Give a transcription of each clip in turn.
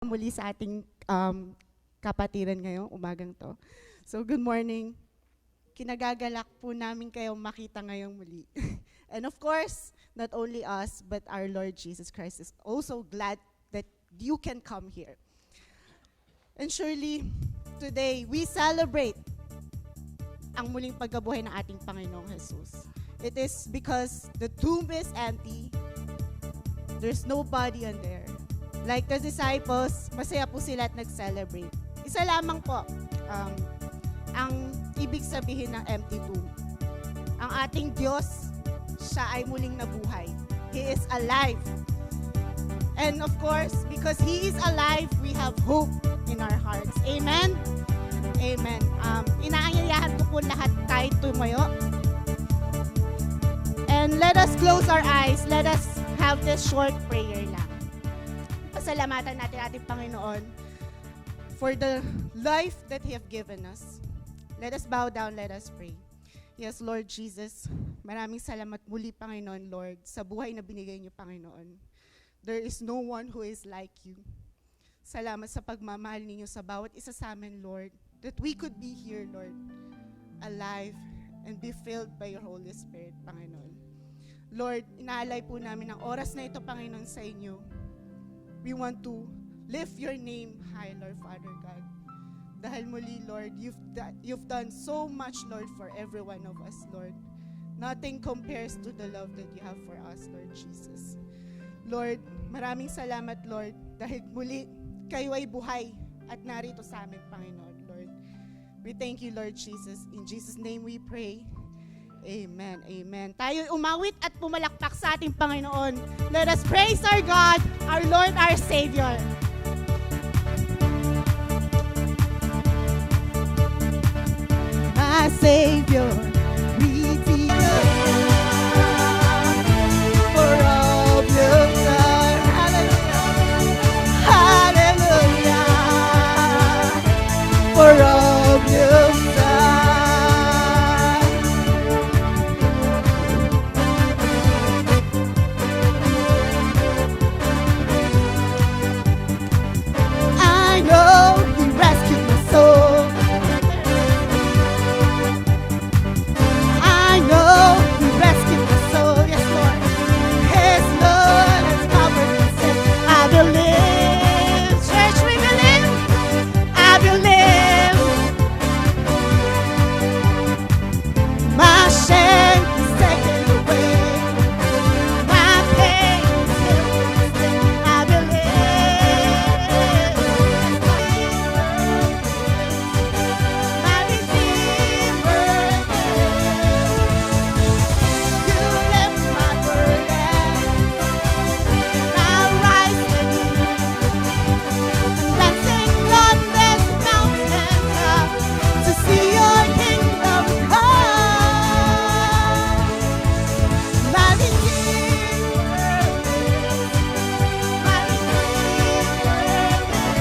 muli sa ating kapatiran ngayong umagang to. So good morning. Kinagagalak po namin kayong makita ngayong muli. And of course, not only us, but our Lord Jesus Christ is also glad that you can come here. And surely, today, we celebrate ang muling pagkabuhay ng ating Panginoong Jesus. It is because the tomb is empty. There's nobody on there. Like the disciples, masaya po sila at nag-celebrate. Isa lamang po ang ibig sabihin ng empty tomb. Ang ating Diyos, siya ay muling nabuhay. He is alive. And of course, because He is alive, we have hope in our hearts. Amen? Amen. Inaanyayahan ko po lahat tayo tumayo. And let us close our eyes. Let us have this short prayer lang. Pasalamatan natin ating Panginoon for the life that He have given us. Let us bow down, let us pray. Yes, Lord Jesus, maraming salamat muli, Panginoon, Lord, sa buhay na binigay niyo, Panginoon. There is no one who is like you. Salamat sa pagmamahal ninyo sa bawat isa sa amin, Lord, that we could be here, Lord, alive and be filled by your Holy Spirit, Panginoon. Lord, inaalay po namin ang oras na ito, Panginoon, sa inyo. We want to lift your name high, Lord, Father God. Dahil muli, Lord, you've done so much, Lord, for every one of us, Lord. Nothing compares to the love that you have for us, Lord Jesus. Lord, maraming salamat, Lord, dahil muli, kayo ay buhay at narito sa amin, Panginoon, Lord. We thank you, Lord Jesus. In Jesus' name we pray. Amen. Amen. Tayo umawit at pumalakpak sa ating Panginoon. Let us praise our God, our Lord, our Savior. My Savior, Redeemer, for all you've done. Hallelujah. Hallelujah. For all you've done. I know He rescued my soul. I know He rescued my soul. Yes, Lord. His blood has covered my sin. I believe. Church, we believe. I believe. My shame is taken away. My pain is healed. I believe. My Redeemer lives. You lift my burden. Now rise with me. Let's sing on this mountain top to see your kingdom come. My Redeemer lives. My Redeemer lives. My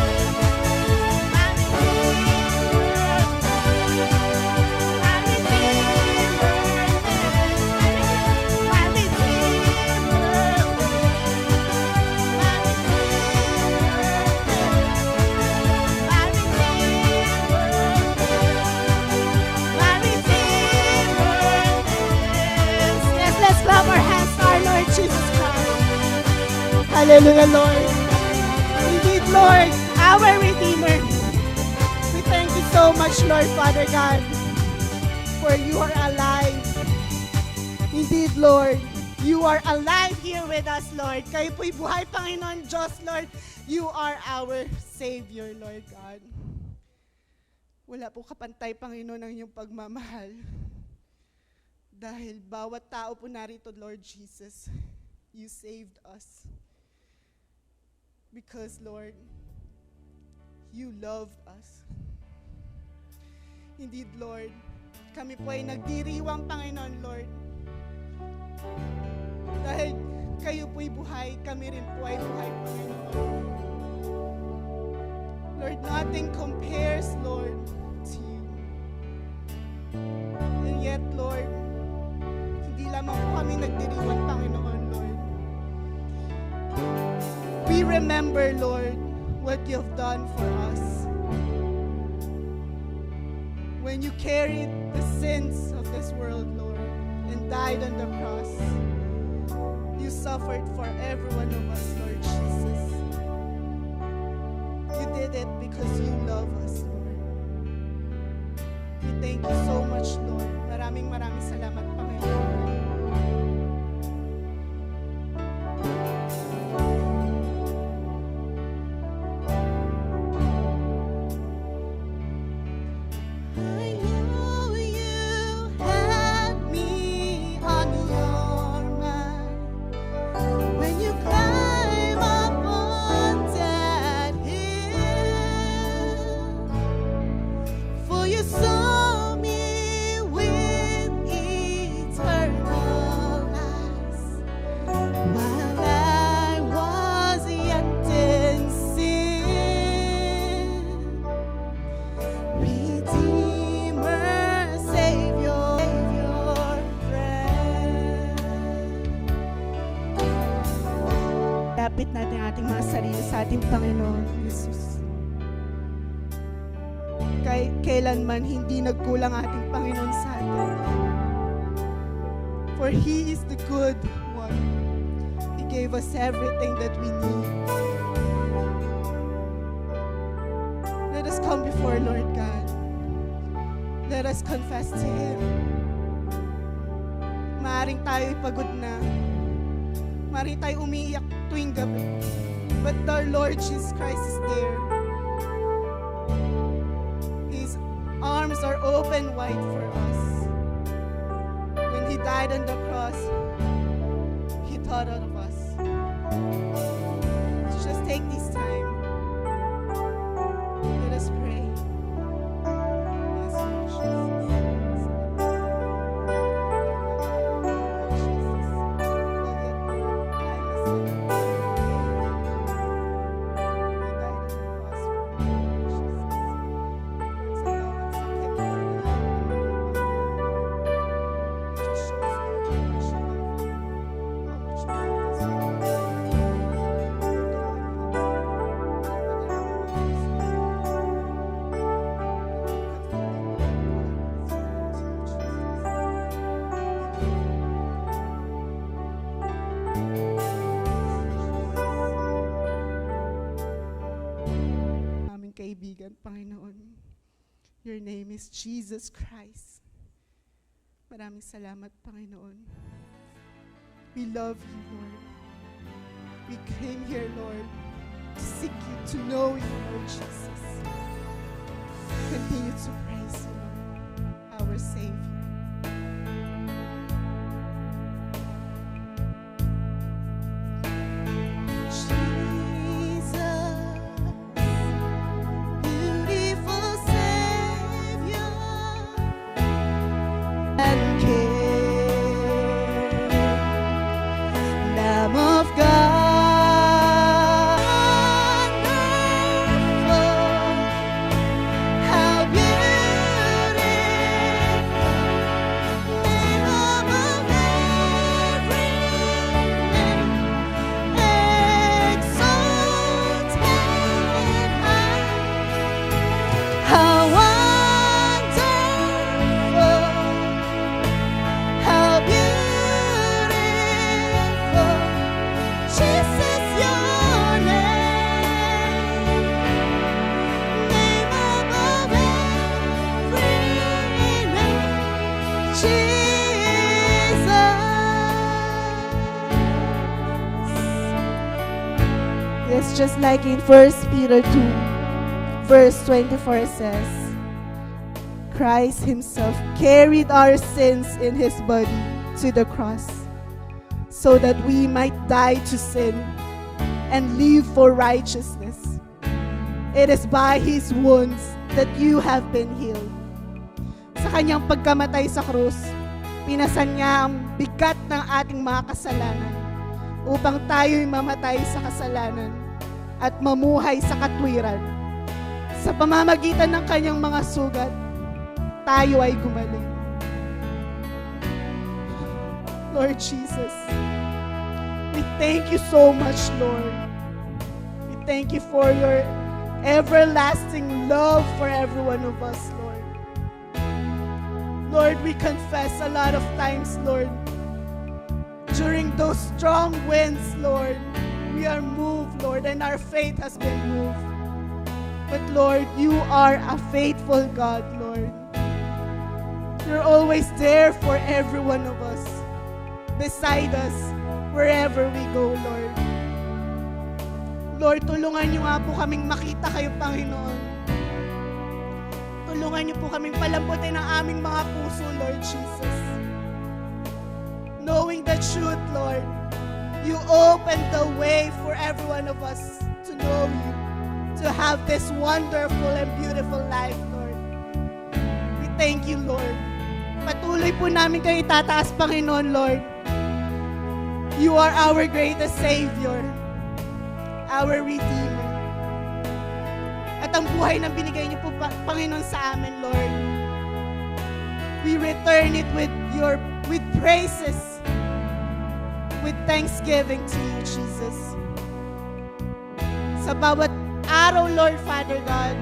Yes, let's clap our hands to our Lord Jesus Christ. Hallelujah, Lord. Indeed, Lord, our Redeemer. We thank you so much, Lord, Father God, for you are alive. Indeed, Lord, you are alive here with us, Lord. Kayo po'y buhay, Panginoon Diyos, Lord. You are our Savior, Lord God. Wala po kapantay, Panginoon, ang iyong pagmamahal. Dahil bawat tao po narito, Lord Jesus, you saved us. Because, Lord, you loved us. Indeed, Lord, kami po ay nagdiriwang, Panginoon, Lord. Dahil kayo po'y buhay, kami rin po ay buhay, Panginoon. Lord, nothing compares, Lord, to you. And yet, Lord, hindi lamang po kami nagdiriwang, Panginoon, Lord. We remember, Lord, what you've done for us. When you carried the sins of this world, Lord, and died on the cross, you suffered for every one of us, Lord Jesus. You did it because you love us, Lord. We thank you so much, Lord. Maraming salamat, Panginoon. Lapit natin ating mga sarili sa ating Panginoon Jesus. Kailanman hindi nagkulang ating Panginoon sa atin. For He is the good one. He gave us everything that we need. Let us come before Lord God. Let us confess to Him. Maaring tayo'y pagod na. Maaring tayo umiiyak tuwing gabi. But our Lord Jesus Christ is there. His arms are open wide for us. When He died on the cross, He thought of us. So just take this time. Let us pray. Yes, Lord Jesus. Kaibigan, Panginoon. Your name is Jesus Christ. Maraming salamat, Panginoon. We love you, Lord. We came here, Lord, to seek you, to know you, Lord Jesus. Continue to praise you, Lord, our Savior. Yes, just like in 1 Peter 2, verse 24 says, Christ Himself carried our sins in His body to the cross so that we might die to sin and live for righteousness. It is by His wounds that you have been healed. Sa Kanyang pagkamatay sa krus, pinasan niya ang bigat ng ating mga kasalanan upang tayo'y mamatay sa kasalanan at mamuhay sa katwiran. Sa pamamagitan ng Kanyang mga sugat, tayo ay gumaling. Lord Jesus, we thank you so much, Lord. We thank you for your everlasting love for every one of us, Lord. Lord, we confess a lot of times, Lord, during those strong winds, Lord, we are moved, Lord, and our faith has been moved. But Lord, you are a faithful God, Lord. You're always there for every one of us, beside us, wherever we go, Lord. Lord, tulungan niyo nga po kaming makita kayo, Panginoon. Tulungan niyo po kaming palambutin ang aming mga puso, Lord Jesus. Knowing the truth, Lord, you open the way for every one of us to know you, to have this wonderful and beautiful life, Lord. We thank you, Lord. Patuloy po namin kayo itataas, Panginoon, Lord. You are our greatest Savior, our Redeemer. At ang buhay na binigay niyo po, Panginoon, sa amin, Lord, we return it with praises, with thanksgiving to you, Jesus. Sa bawat araw, Lord, Father God,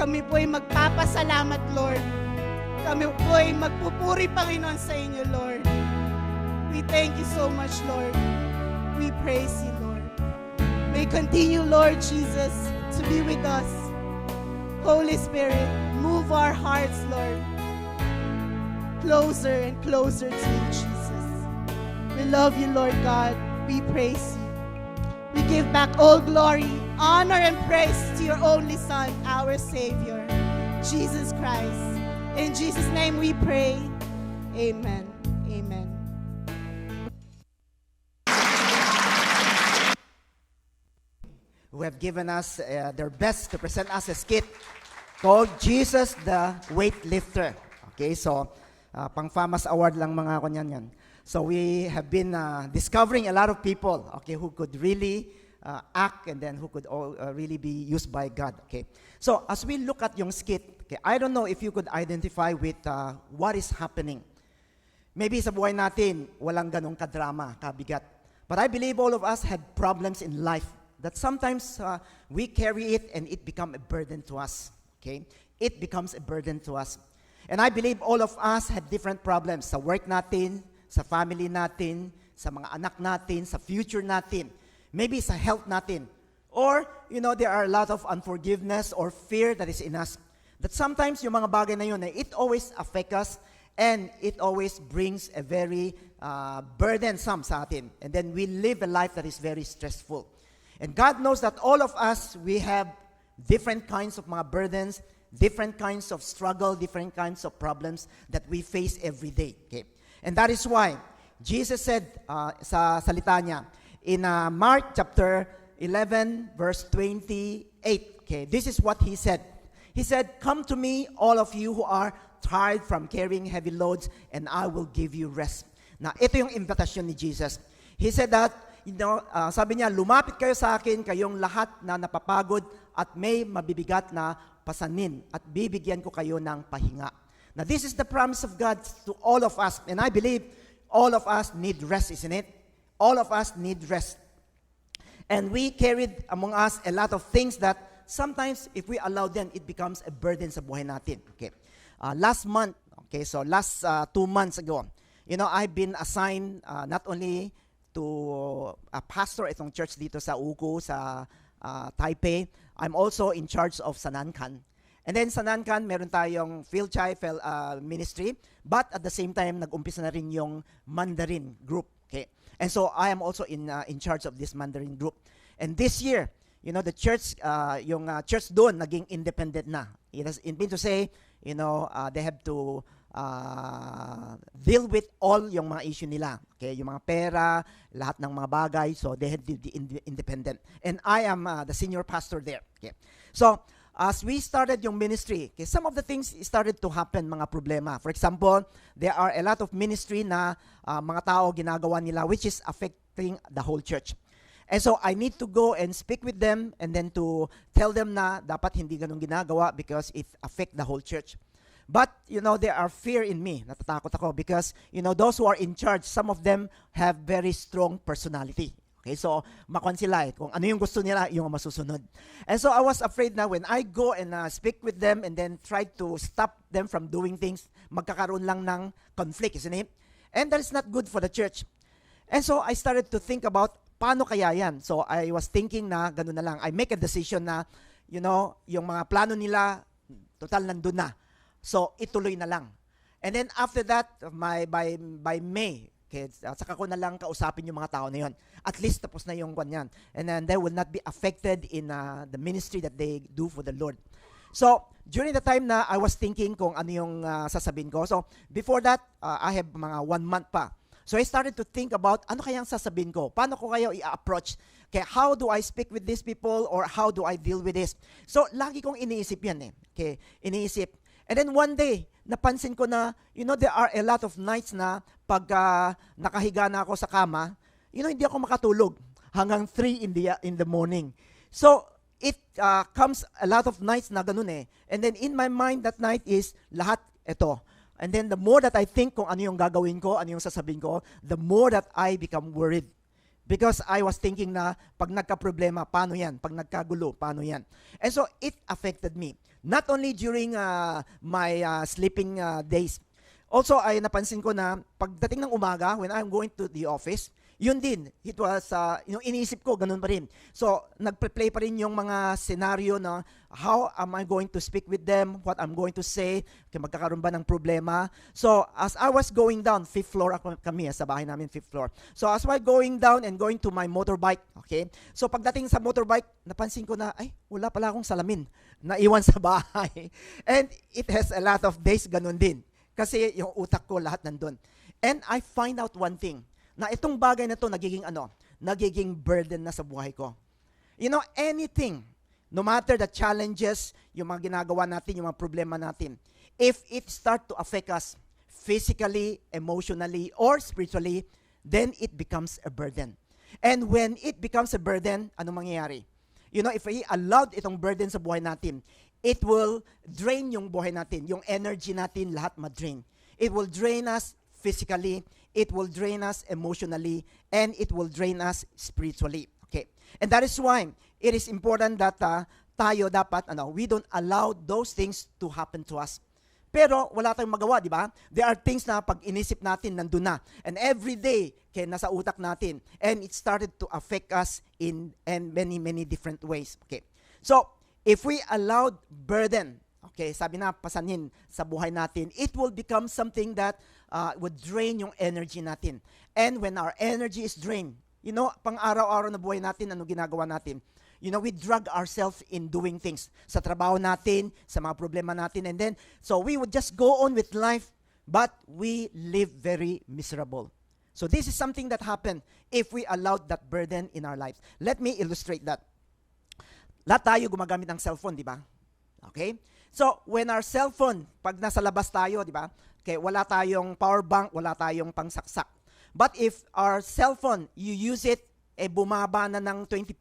kami po ay magpapasalamat, Lord. Kami po ay magpupuri, Panginoon, sa inyo, Lord. We thank you so much, Lord. We praise you, Lord. May continue, Lord Jesus, to be with us. Holy Spirit, move our hearts, Lord, closer and closer to you, Jesus. We love you, Lord God. We praise you. We give back all glory, honor, and praise to your only Son, our Savior, Jesus Christ. In Jesus' name we pray. Amen. Amen. Who have given us their best to present us a skit called Jesus the Weightlifter. Okay, so pang-FAMAS award lang mga kanyan yan. So we have been discovering a lot of people, okay, who could really act and then who could really be used by God. Okay, so as we look at yung skit, okay, I don't know if you could identify with what is happening. Maybe sa buhay natin, walang ganong kadrama, kabigat. But I believe all of us had problems in life that sometimes we carry it and it becomes a burden to us. Okay, it becomes a burden to us. And I believe all of us had different problems sa work natin, sa family natin, sa mga anak natin, sa future natin, maybe sa health natin. Or, you know, there are a lot of unforgiveness or fear that is in us. That sometimes yung mga bagay na yun, it always affect us and it always brings a very burdensome sa atin. And then we live a life that is very stressful. And God knows that all of us, we have different kinds of mga burdens, different kinds of struggle, different kinds of problems that we face every day. Okay? And that is why Jesus said sa salita niya in Mark chapter 11 verse 28. Okay, this is what he said. He said, "Come to me, all of you who are tired from carrying heavy loads, and I will give you rest." Na ito yung invitation ni Jesus. He said that, you know, sabi niya, lumapit kayo sa akin, kayong lahat na napapagod at may mabibigat na pasanin, at bibigyan ko kayo ng pahinga. Now, this is the promise of God to all of us, and I believe all of us need rest, isn't it? All of us need rest. And we carried among us a lot of things that sometimes, if we allow them, it becomes a burden sa buhay natin. Okay. Last month, okay, so last 2 months ago, you know, I've been assigned not only to a pastor itong church dito sa Ugu, sa Taipei. I'm also in charge of Sanankan. And then sa Sanankan, meron tayong Phil Chai ministry, but at the same time, nag-umpisa na rin yung Mandarin group. Okay. And so I am also in charge of this Mandarin group. And this year, you know, the church, yung church doon, naging independent na. It means to say, you know, they have to deal with all yung mga issue nila. Okay, yung mga pera, lahat ng mga bagay, so they have to be independent. And I am the senior pastor there. Okay. So, as we started yung ministry, okay, some of the things started to happen, mga problema. For example, there are a lot of ministry na mga tao ginagawa nila which is affecting the whole church. And so I need to go and speak with them and then to tell them na dapat hindi ganun ginagawa because it affect the whole church. But, you know, there are fear in me. Natatakot ako because, you know, those who are in charge, some of them have very strong personality. Okay, so makon sila kung ano yung gusto nila, yung masusunod. And so I was afraid na when I go and speak with them and then try to stop them from doing things, magkakaroon lang ng conflict, isn't it? And that is not good for the church. And so I started to think about paano kaya yan. So I was thinking na gano'n na lang. I make a decision na, yung mga plano nila, total nandun na. So ituloy na lang. And then after that, by May, okay, saka ko na lang kausapin yung mga tao na yun. At least tapos na yung kanyan. And then they will not be affected in the ministry that they do for the Lord. So, during the time na I was thinking kung ano yung sasabihin ko. So, before that, I have mga 1 month pa. So, I started to think about ano kayang sasabihin ko. Paano ko kayo i-approach? Okay, how do I speak with these people or how do I deal with this? So, lagi kong iniisip yan Okay, iniisip. And then one day, napansin ko na, there are a lot of nights na pag nakahiga na ako sa kama, hindi ako makatulog hanggang 3 in the morning. So, it comes a lot of nights na ganun And then in my mind that night is lahat ito. And then the more that I think kung ano yung gagawin ko, ano yung sasabihin ko, the more that I become worried. Because I was thinking na pag nagka-problema, paano yan? Pag nagkagulo, paano yan? And so it affected me. Not only during my sleeping days. Also, ay napansin ko na pagdating ng umaga, when I'm going to the office, yun din, it was, iniisip ko, ganun pa rin. So, nagpe-play pa rin yung mga scenario na how am I going to speak with them, what I'm going to say, kaya magkakaroon ba ng problema. So, as I was going down, 5th floor kami, sa bahay namin, 5th floor. So, as I was going down and going to my motorbike, okay, so pagdating sa motorbike, napansin ko na, wala pala akong salamin, naiwan sa bahay. And it has a lot of days, ganun din. Kasi yung utak ko, lahat nandun. And I find out one thing, na itong bagay na to nagiging burden na sa buhay ko. Anything, no matter the challenges, yung mga ginagawa natin, yung mga problema natin, if it start to affect us physically, emotionally, or spiritually, then it becomes a burden. And when it becomes a burden, ano mangyayari? If we allowed itong burden sa buhay natin, it will drain yung buhay natin, yung energy natin, lahat ma-drain. It will drain us physically, it will drain us emotionally, and it will drain us spiritually. Okay. And that is why it is important that tayo dapat, we don't allow those things to happen to us. Pero wala tayong magawa, di ba? There are things na pag inisip natin, nandun na. And every day, nasa utak natin. And it started to affect us in many, many different ways. Okay. So, if we allowed burden, okay, sabi na, pasanin sa buhay natin, it will become something that would drain yung energy natin. And when our energy is drained, pang araw-araw na buhay natin, ano ginagawa natin? We drag ourselves in doing things sa trabaho natin, sa mga problema natin, and then, so we would just go on with life, but we live very miserable. So this is something that happened if we allowed that burden in our lives. Let me illustrate that. Lahat tayo gumagamit ng cellphone, di ba? Okay? So, when our cellphone, pag nasa labas tayo, di ba? Okay, wala tayong power bank, wala tayong pangsaksak. But if our cellphone, you use it, bumaba na ng 20%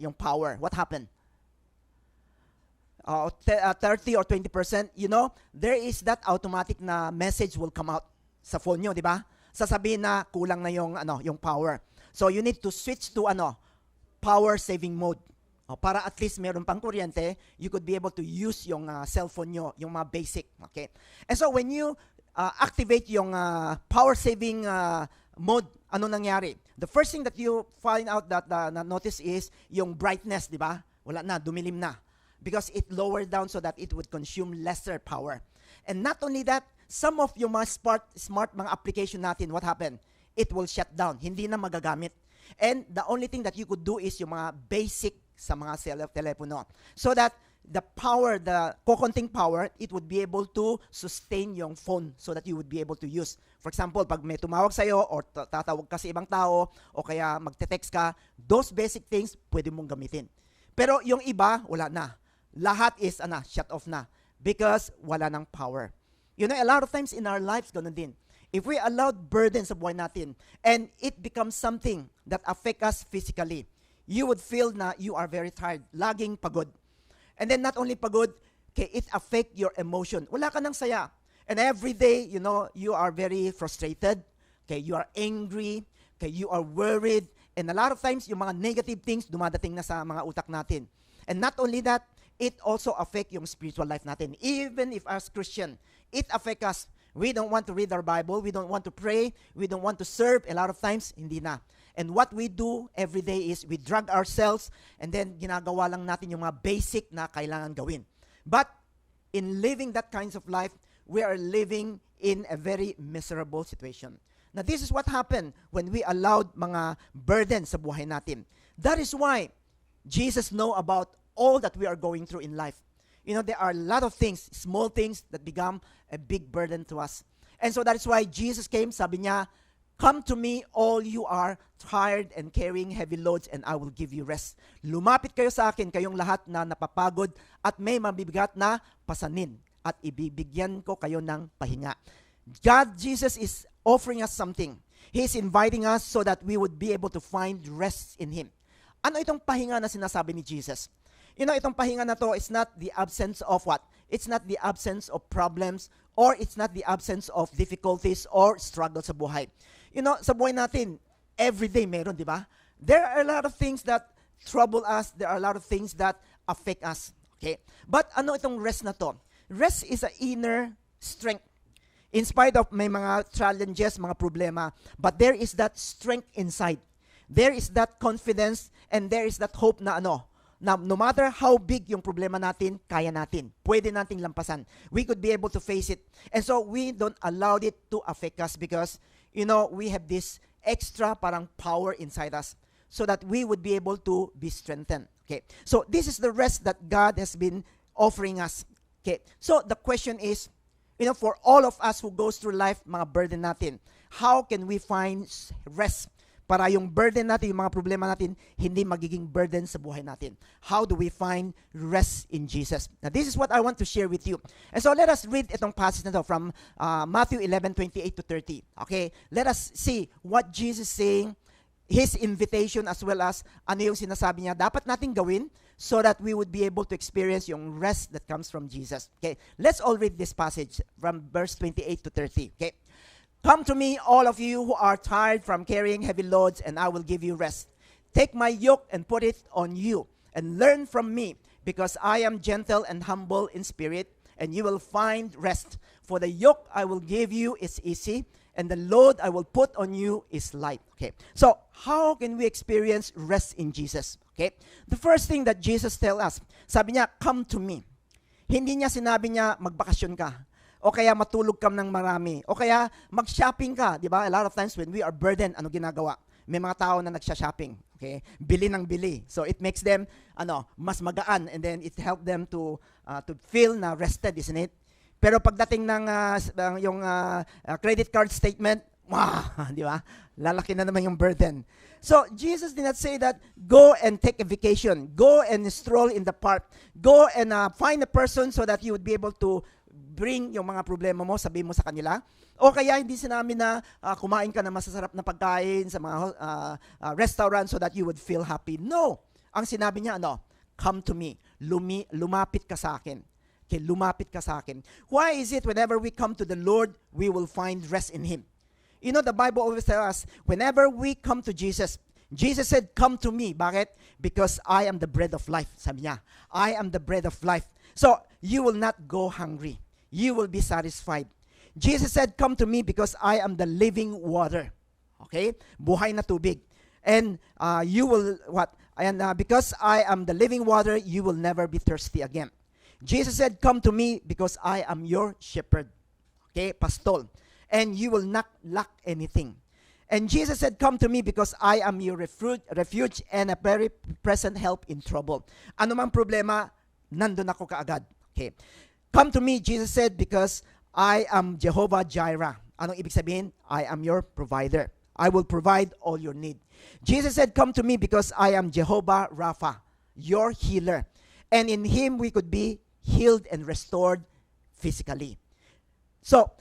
yung power. What happened? 30 or 20%, there is that automatic na message will come out sa phone nyo, di ba? Sasabihin na kulang na yung power. So, you need to switch to power saving mode. Para at least meron pang kuryente, you could be able to use yung cellphone nyo, yung mga basic. Okay? And so, when you activate yung power saving mode, ano nangyari? The first thing that you find out that notice is yung brightness, di ba? Wala na, dumilim na. Because it lowered down so that it would consume lesser power. And not only that, some of yung mga smart mga application natin, what happened? It will shut down. Hindi na magagamit. And the only thing that you could do is yung mga basic sa mga telepono. So that the power, the kokonting power, it would be able to sustain yung phone so that you would be able to use. For example, pag may tumawag sa'yo or tatawag ka sa ibang tao o kaya magte-text ka, those basic things pwede mong gamitin. Pero yung iba, wala na. Lahat is shut off na because wala ng power. A lot of times in our lives, ganun din. If we allowed burden sa buhay natin and it becomes something that affect us physically, you would feel na you are very tired, laging pagod. And then not only pagod, it affect your emotion. Wala ka ng saya. And every day, you are very frustrated. You are angry. You are worried. And a lot of times, yung mga negative things, dumadating na sa mga utak natin. And not only that, it also affect yung spiritual life natin. Even if as Christian, it affect us. We don't want to read our Bible. We don't want to pray. We don't want to serve. A lot of times, hindi na. And what we do every day is we drug ourselves and then ginagawa lang natin yung mga basic na kailangan gawin. But in living that kinds of life, we are living in a very miserable situation. Now, this is what happened when we allowed mga burden sa buhay natin. That is why Jesus know about all that we are going through in life. You know, there are a lot of things, small things that become a big burden to us. And so that is why Jesus came, sabi niya, "Come to me, all you are tired and carrying heavy loads, and I will give you rest." Lumapit kayo sa akin, kayong lahat na napapagod at may mabibigat na pasanin, at ibibigyan ko kayo ng pahinga. God, Jesus is offering us something. He's inviting us so that we would be able to find rest in Him. Ano itong pahinga na sinasabi ni Jesus? You know, itong pahinga na to is not the absence of what? It's not the absence of problems, or it's not the absence of difficulties or struggles sa buhay. You know, sa buhay natin, every day meron, di ba? There are a lot of things that trouble us. There are a lot of things that affect us. Okay? But ano itong rest na to? Rest is an inner strength. In spite of may mga challenges, mga problema, but there is that strength inside. There is that confidence and there is that hope na na no matter how big yung problema natin, kaya natin. Pwede nating lampasan. We could be able to face it. And so we don't allow it to affect us because, you know, we have this extra parang power inside us so that we would be able to be strengthened. Okay. So this is the rest that God has been offering us. Okay. So the question is, you know, for all of us who goes through life, mga burden natin, how can we find rest para yung burden natin, yung mga problema natin, hindi magiging burden sa buhay natin? How do we find rest in Jesus? Now, this is what I want to share with you. And so, let us read itong passage na to from Matthew 11:28 to 30. Okay? Let us see what Jesus is saying, His invitation as well as ano yung sinasabi niya dapat nating gawin so that we would be able to experience yung rest that comes from Jesus. Okay? Let's all read this passage from verse 28 to 30. Okay? "Come to me, all of you who are tired from carrying heavy loads, and I will give you rest. Take my yoke and put it on you, and learn from me, because I am gentle and humble in spirit, and you will find rest. For the yoke I will give you is easy, and the load I will put on you is light." Okay. So, how can we experience rest in Jesus? Okay. The first thing that Jesus tells us, sabi niya, "Come to me." Hindi niya sinabi niya, magbakasyon ka. O kaya matulog ka ng marami. O kaya mag-shopping ka. Di ba? A lot of times when we are burdened, ano ginagawa? May mga tao na nagsha-shopping. Okay? Bili ng bili. So it makes them mas magaan, and then it help them to feel na rested, isn't it? Pero pagdating ng yung credit card statement, di ba? Lalaki na naman yung burden. So Jesus did not say that go and take a vacation, go and stroll in the park, go and find a person so that you would be able to bring yung mga problema mo, sabihin mo sa kanila. O kaya hindi sinabi na kumain ka na masasarap na pagkain sa mga restaurant so that you would feel happy. No. Ang sinabi niya, come to me. Lumapit ka sa akin. Okay, lumapit ka sa akin. Why is it whenever we come to the Lord, we will find rest in Him? You know, the Bible always tells us, whenever we come to Jesus, Jesus said, "Come to me." Bakit? Because I am the bread of life. Sabi niya, I am the bread of life. So, you will not go hungry. You will be satisfied. Jesus said, "Come to me because I am the living water." Okay? Buhay na tubig. And you will, what? And because I am the living water, you will never be thirsty again. Jesus said, "Come to me because I am your shepherd." Okay? Pastol. And you will not lack anything. And Jesus said, "Come to me because I am your refuge and a very present help in trouble." Ano mang problema, nandun ako kaagad. Okay. "Come to me," Jesus said, "because I am Jehovah Jireh." Anong ibig sabihin? I am your provider. I will provide all your need. Jesus said, "Come to me because I am Jehovah Rapha, your healer." And in Him we could be healed and restored physically. So,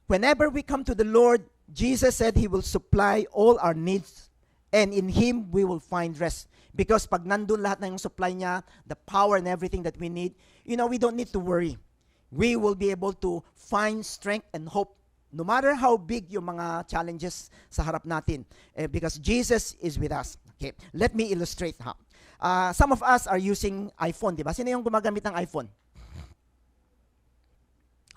whenever we come to the Lord, Jesus said He will supply all our needs, and in Him we will find rest. Because pag nandun lahat na yung supply niya, the power and everything that we need, we don't need to worry. We will be able to find strength and hope No matter how big yung mga challenges sa harap natin, because Jesus is with us. Okay, let me illustrate ha. Some of us are using iPhone, di ba? Sino yung gumagamit ng iPhone?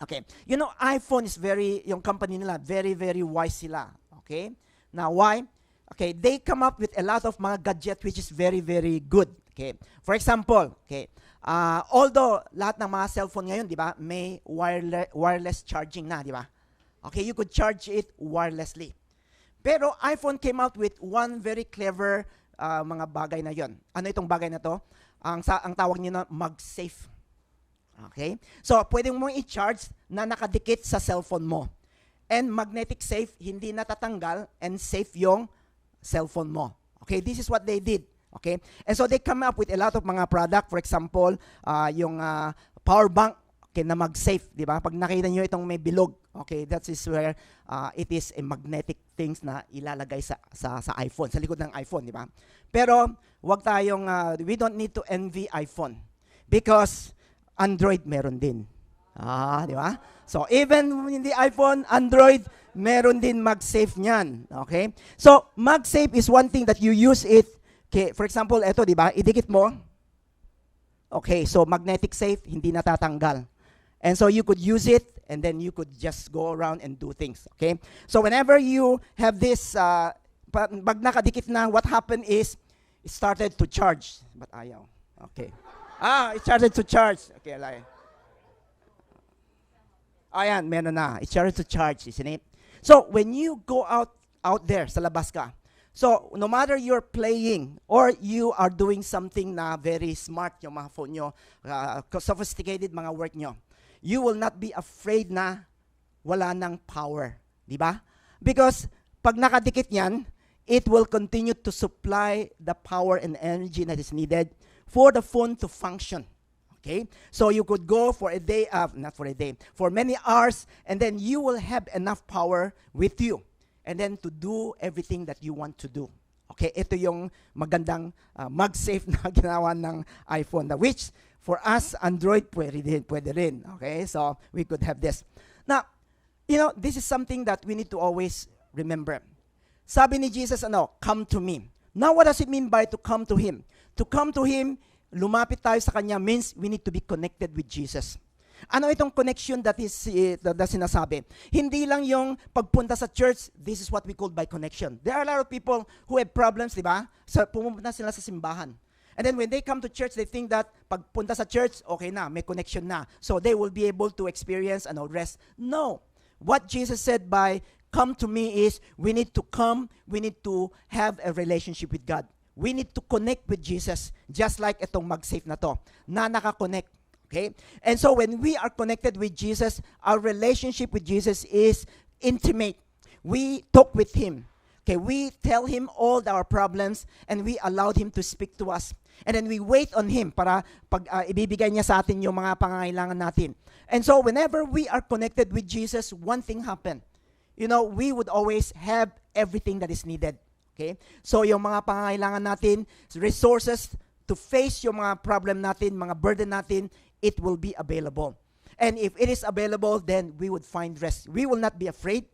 Okay, you know, iPhone is yung company nila, very, very wise sila. Okay, now why? Okay, they come up with a lot of mga gadget which is very, very good. Okay, for example, okay, although lahat ng mga cellphone ngayon, di ba, may wireless charging na, di ba? Okay, you could charge it wirelessly. Pero iPhone came out with one very clever mga bagay na yon. Ano itong bagay na to? Ang tawag niyo na MagSafe. Okay? So, pwede mo i-charge na nakadikit sa cellphone mo. And magnetic safe, hindi natatanggal and safe yung cellphone mo. Okay? This is what they did. Okay? And so, they come up with a lot of mga product. For example, yung power bank, okay, na mag-safe, di ba? Pag nakita nyo itong may bilog, okay, that is where it is a magnetic things na ilalagay sa iPhone, sa likod ng iPhone, di ba? Pero, wag tayong, we don't need to envy iPhone because Android meron din. Di ba? So, even hindi iPhone, Android, meron din mag-safe niyan. Okay? So, mag-safe is one thing that you use it. Okay, for example, ito, di ba? Idikit mo. Okay, so magnetic safe, hindi natatanggal. And so you could use it, and then you could just go around and do things. Okay? So whenever you have this, pag nakadikit na, what happened is, it started to charge. But ayaw. Okay. It started to charge. Okay, like. Ayan, meron na. It started to charge, isn't it? So when you go out there, sa labas ka, so no matter you're playing or you are doing something na very smart, yung mga phone nyo, sophisticated mga work nyo, you will not be afraid na wala ng power. Di ba? Because pag nakadikit yan, it will continue to supply the power and energy that is needed for the phone to function. Okay? So you could go for a day, not for a day, for many hours, and then you will have enough power with you. And then to do everything that you want to do. Okay? Ito yung magandang mag-safe na ginawa ng iPhone, which for us, Android, pwede rin. Okay? So, we could have this. Now, you know, this is something that we need to always remember. Sabi ni Jesus, come to me. Now, what does it mean by to come to Him? To come to Him, lumapit tayo sa Kanya means we need to be connected with Jesus. Ano itong connection that sinasabi? Hindi lang yung pagpunta sa church, this is what we call by connection. There are a lot of people who have problems, di ba? So, pumunta sila sa simbahan. And then when they come to church, they think that pagpunta sa church, okay na, may connection na. So they will be able to experience rest. No. What Jesus said by come to me is we need to come, we need to have a relationship with God. We need to connect with Jesus, just like itong mag-safe na to, na nakakonect. Okay? And so when we are connected with Jesus, our relationship with Jesus is intimate. We talk with Him. Okay, we tell Him all our problems and we allowed Him to speak to us. And then we wait on Him para pag ibibigay niya sa atin yung mga pangangailangan natin. And so whenever we are connected with Jesus, one thing happened. You know, we would always have everything that is needed. Okay? So yung mga pangangailangan natin, resources to face yung mga problem natin, mga burden natin, it will be available. And if it is available, then we would find rest. We will not be afraid.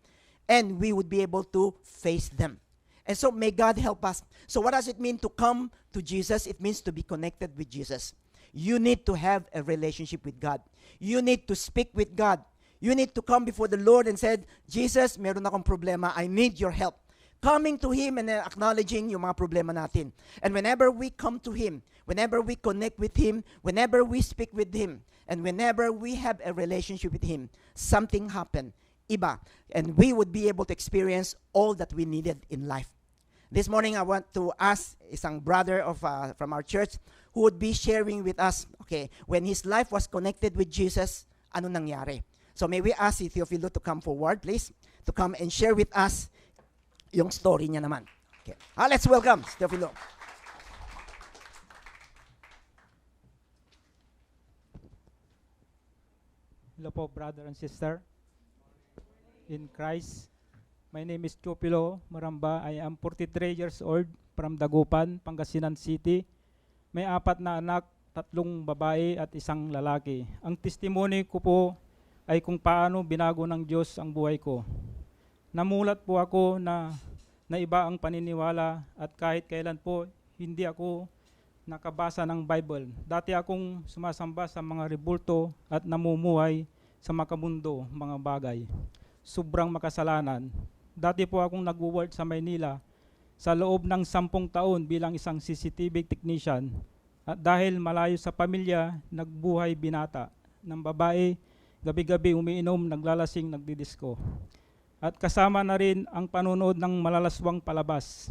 And we would be able to face them. And so may God help us. So what does it mean to come to Jesus? It means to be connected with Jesus. You need to have a relationship with God. You need to speak with God. You need to come before the Lord and said, Jesus, meron akong problema. I need your help. Coming to Him and acknowledging yung mga problema natin. And whenever we come to Him, whenever we connect with Him, whenever we speak with Him, and whenever we have a relationship with Him, something happened. Iba. And we would be able to experience all that we needed in life. This morning, I want to ask isang brother from our church who would be sharing with us, okay, when his life was connected with Jesus, ano nangyari? So may we ask si Teofilo to come forward, please, to come and share with us yung story niya naman. Okay. Let's welcome Teofilo. Hello po, brother and sister in Christ. My name is Teofilo Maramba. I am 43 years old from Dagupan, Pangasinan City. May 4 na anak, 3 babae at 1 lalaki. Ang testimony ko po ay kung paano binago ng Diyos ang buhay ko. Namulat po ako na iba ang paniniwala at kahit kailan po hindi ako nakabasa ng Bible. Dati akong sumasamba sa mga rebulto at namumuhay sa makamundo mga bagay. Sobrang makasalanan. Dati po akong nag-work sa Maynila sa loob ng 10 taon bilang isang CCTV technician. At dahil malayo sa pamilya, nagbuhay binata ng babae, gabi-gabi umiinom, naglalasing, nagdidisko. At kasama na rin ang panunood ng malalaswang palabas.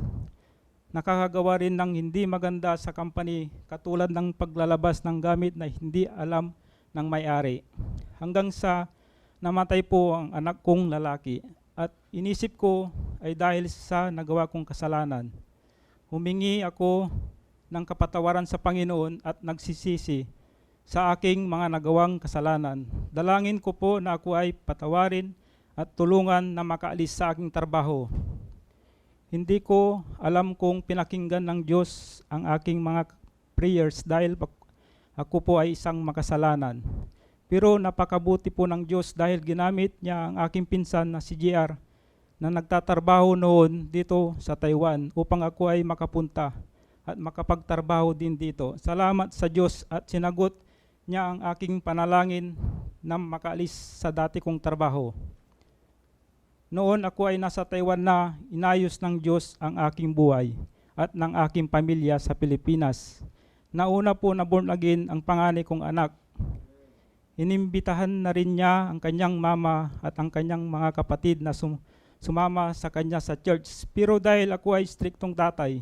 Nakakagawa rin ng hindi maganda sa company katulad ng paglalabas ng gamit na hindi alam ng may-ari. Hanggang sa namatay po ang anak kong lalaki. At inisip ko ay dahil sa nagawa kong kasalanan. Humingi ako ng kapatawaran sa Panginoon at nagsisisi sa aking mga nagawang kasalanan. Dalangin ko po na ako ay patawarin at tulungan na makaalis sa aking trabaho. Hindi ko alam kung pinakinggan ng Diyos ang aking mga prayers dahil ako po ay isang makasalanan. Pero napakabuti po ng Diyos dahil ginamit niya ang aking pinsan na si JR na nagtatrabaho noon dito sa Taiwan upang ako ay makapunta at makapagtrabaho din dito. Salamat sa Diyos at sinagot niya ang aking panalangin na makaalis sa dati kong trabaho. Noon ako ay nasa Taiwan na inayos ng Diyos ang aking buhay at ng aking pamilya sa Pilipinas. Nauna po na born again ang panganay kong anak. Inimbitahan na rin niya ang kanyang mama at ang kanyang mga kapatid na sumama sa kanya sa church. Pero dahil ako ay striktong tatay,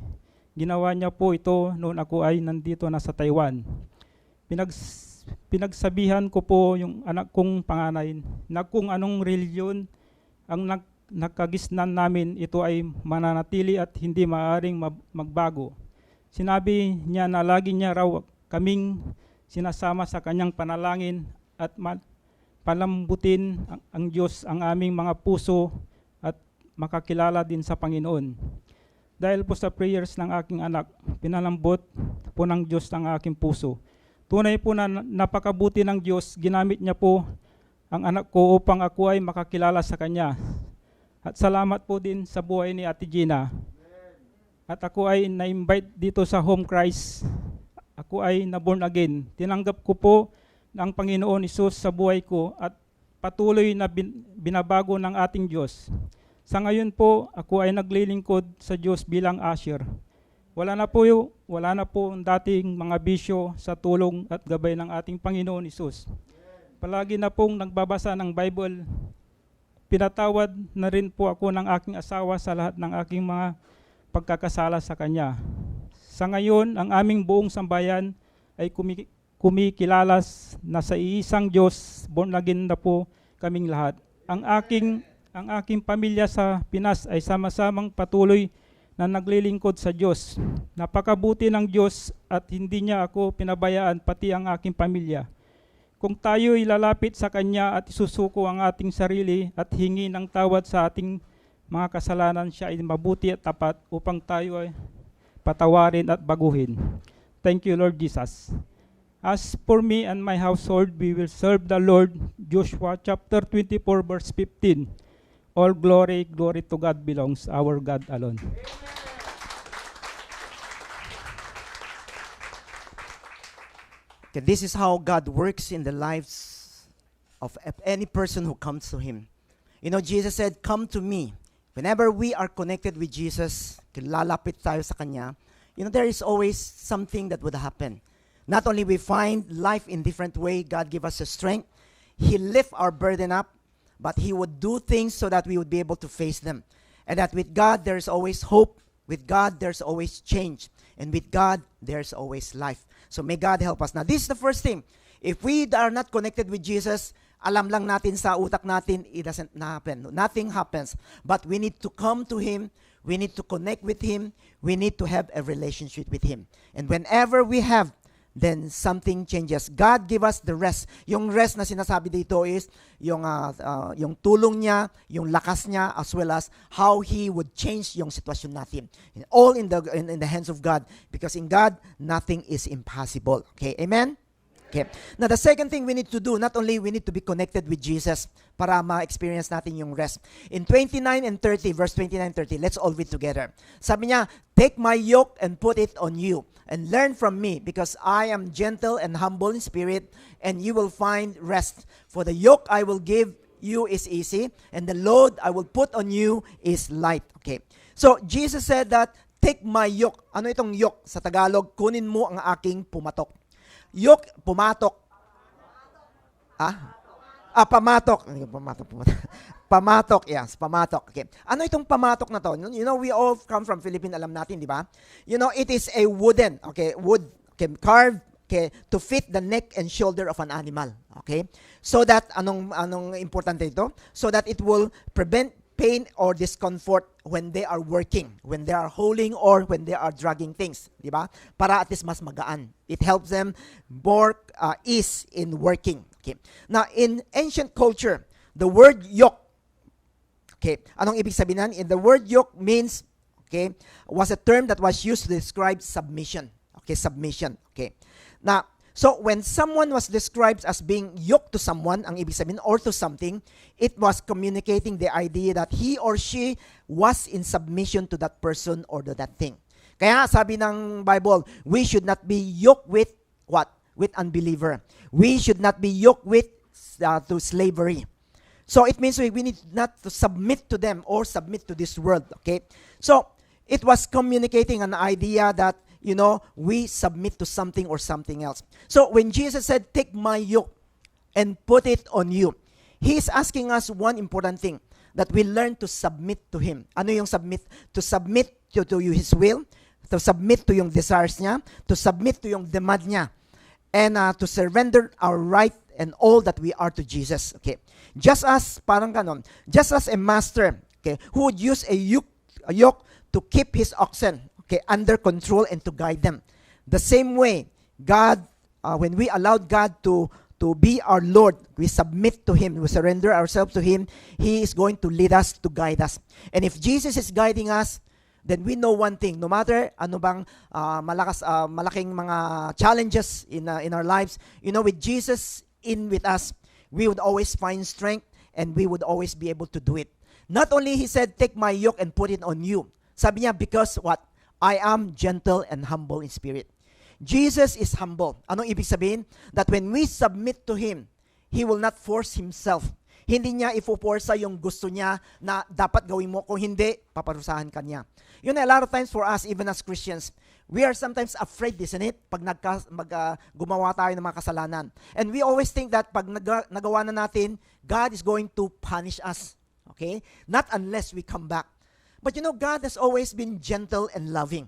ginawa niya po ito noon ako ay nandito na sa Taiwan. Pinagsabihan ko po yung anak kong panganay na kung anong reliyon ang nakagisnan namin, ito ay mananatili at hindi maaaring magbago. Sinabi niya na lagi niya raw kaming sinasama sa kanyang panalangin at palambutin ang Diyos ang aming mga puso at makakilala din sa Panginoon. Dahil po sa prayers ng aking anak, pinalambot po ng Diyos ang aking puso. Tunay po na napakabuti ng Diyos, ginamit niya po ang anak ko upang ako ay makakilala sa Kanya. At salamat po din sa buhay ni Ate Gina. At ako ay na-invite dito sa Home Christ. Ako ay na-born again. Tinanggap ko po ng Panginoon Hesus sa buhay ko at patuloy na binabago ng ating Diyos. Sa ngayon po, ako ay naglilingkod sa Diyos bilang usher. Wala na po ang dating mga bisyo sa tulong at gabay ng ating Panginoon Hesus. Palagi na pong nagbabasa ng Bible. Pinatawad na rin po ako ng aking asawa sa lahat ng aking mga pagkakasala sa Kanya. Sa ngayon, ang aming buong sambayan ay kumikilalas na sa iisang Diyos, born again na po kaming lahat. Ang aking pamilya sa Pinas ay sama-samang patuloy na naglilingkod sa Diyos. Napakabuti ng Diyos at hindi niya ako pinabayaan pati ang aking pamilya. Kung tayo ilalapit sa Kanya at isusuko ang ating sarili at hingi ng tawad sa ating mga kasalanan, siya ay mabuti at tapat upang tayo ay patawarin at baguhin. Thank you, Lord Jesus. As for me and my household, we will serve the Lord. Joshua chapter 24, verse 15. All glory to God belongs, our God alone. Okay, this is how God works in the lives of any person who comes to Him. You know, Jesus said, "Come to me." Whenever we are connected with Jesus, lalapit tayo sa Kanya, you know, there is always something that would happen. Not only we find life in different way, God give us the strength, He lift our burden up, but He would do things so that we would be able to face them. And that with God, there's always hope. With God, there's always change. And with God, there's always life. So may God help us. Now, this is the first thing. If we are not connected with Jesus, alam lang natin sa utak natin, it doesn't happen. Nothing happens. But we need to come to Him. We need to connect with Him. We need to have a relationship with Him. And whenever we have, then something changes. God give us the rest. Yung rest na sinasabi dito is yung tulong niya, yung lakas niya, as well as how He would change yung sitwasyon natin. All in the hands of God, because in God nothing is impossible. Okay, amen. Okay. Now, the second thing we need to do, not only we need to be connected with Jesus para ma-experience natin yung rest. In 29 and 30, verse 29 and 30, let's all read together. Sabi niya, take my yoke and put it on you, and learn from me, because I am gentle and humble in spirit, and you will find rest. For the yoke I will give you is easy, and the load I will put on you is light. Okay. So, Jesus said that, take my yoke. Ano itong yoke? Sa Tagalog, kunin mo ang aking pumatok. Yoke, pumatok. Pamatok. Pamatok, yes, pamatok. Okay. Ano itong pamatok na to? You know, we all come from Philippines, alam natin, di ba? You know, it is a wooden, wood, carved, to fit the neck and shoulder of an animal. Okay? So that, anong importante ito? So that it will prevent pain or discomfort when they are working, when they are hauling, or when they are dragging things, di ba? Para at least mas magaan. It helps them more ease in working. Okay. Now, in ancient culture, the word yoke, okay, anong ibig sabihin? The word yoke means, okay, was a term that was used to describe submission. Okay, submission. Okay. Now, so when someone was described as being yoked to someone, ang ibig sabihin, or to something, it was communicating the idea that he or she was in submission to that person or to that thing. Kaya sabi ng Bible, we should not be yoked with what? With unbeliever. We should not be yoked with to slavery. So it means we need not to submit to them or submit to this world. Okay? So it was communicating an idea that, you know, we submit to something or something else. So when Jesus said, take my yoke and put it on you, He is asking us one important thing, that we learn to submit to Him. Ano yung submit? To submit to His will, to submit to yung desires niya, to submit to yung demand niya, and to surrender our right and all that we are to Jesus. Okay. Just as, parang ganon, just as a master, okay, who would use a yoke to keep his oxen, okay, under control and to guide them. The same way, God, when we allowed God to be our Lord, we submit to Him, we surrender ourselves to Him, He is going to lead us, to guide us. And if Jesus is guiding us, then we know one thing, no matter ano bang malaking mga challenges in our lives, you know, with Jesus in with us, we would always find strength and we would always be able to do it. Not only He said, take my yoke and put it on you. Sabi niya, because what? I am gentle and humble in spirit. Jesus is humble. Anong ibig sabihin? That when we submit to Him, He will not force Himself. Hindi niya ipoporsa yung gusto niya na dapat gawin mo. Kung hindi, paparusahan ka niya. You know, a lot of times for us, even as Christians, we are sometimes afraid, isn't it? Pag gumawa tayo ng mga kasalanan. And we always think that pag nagawa na natin, God is going to punish us. Okay? Not unless we come back. But you know, God has always been gentle and loving.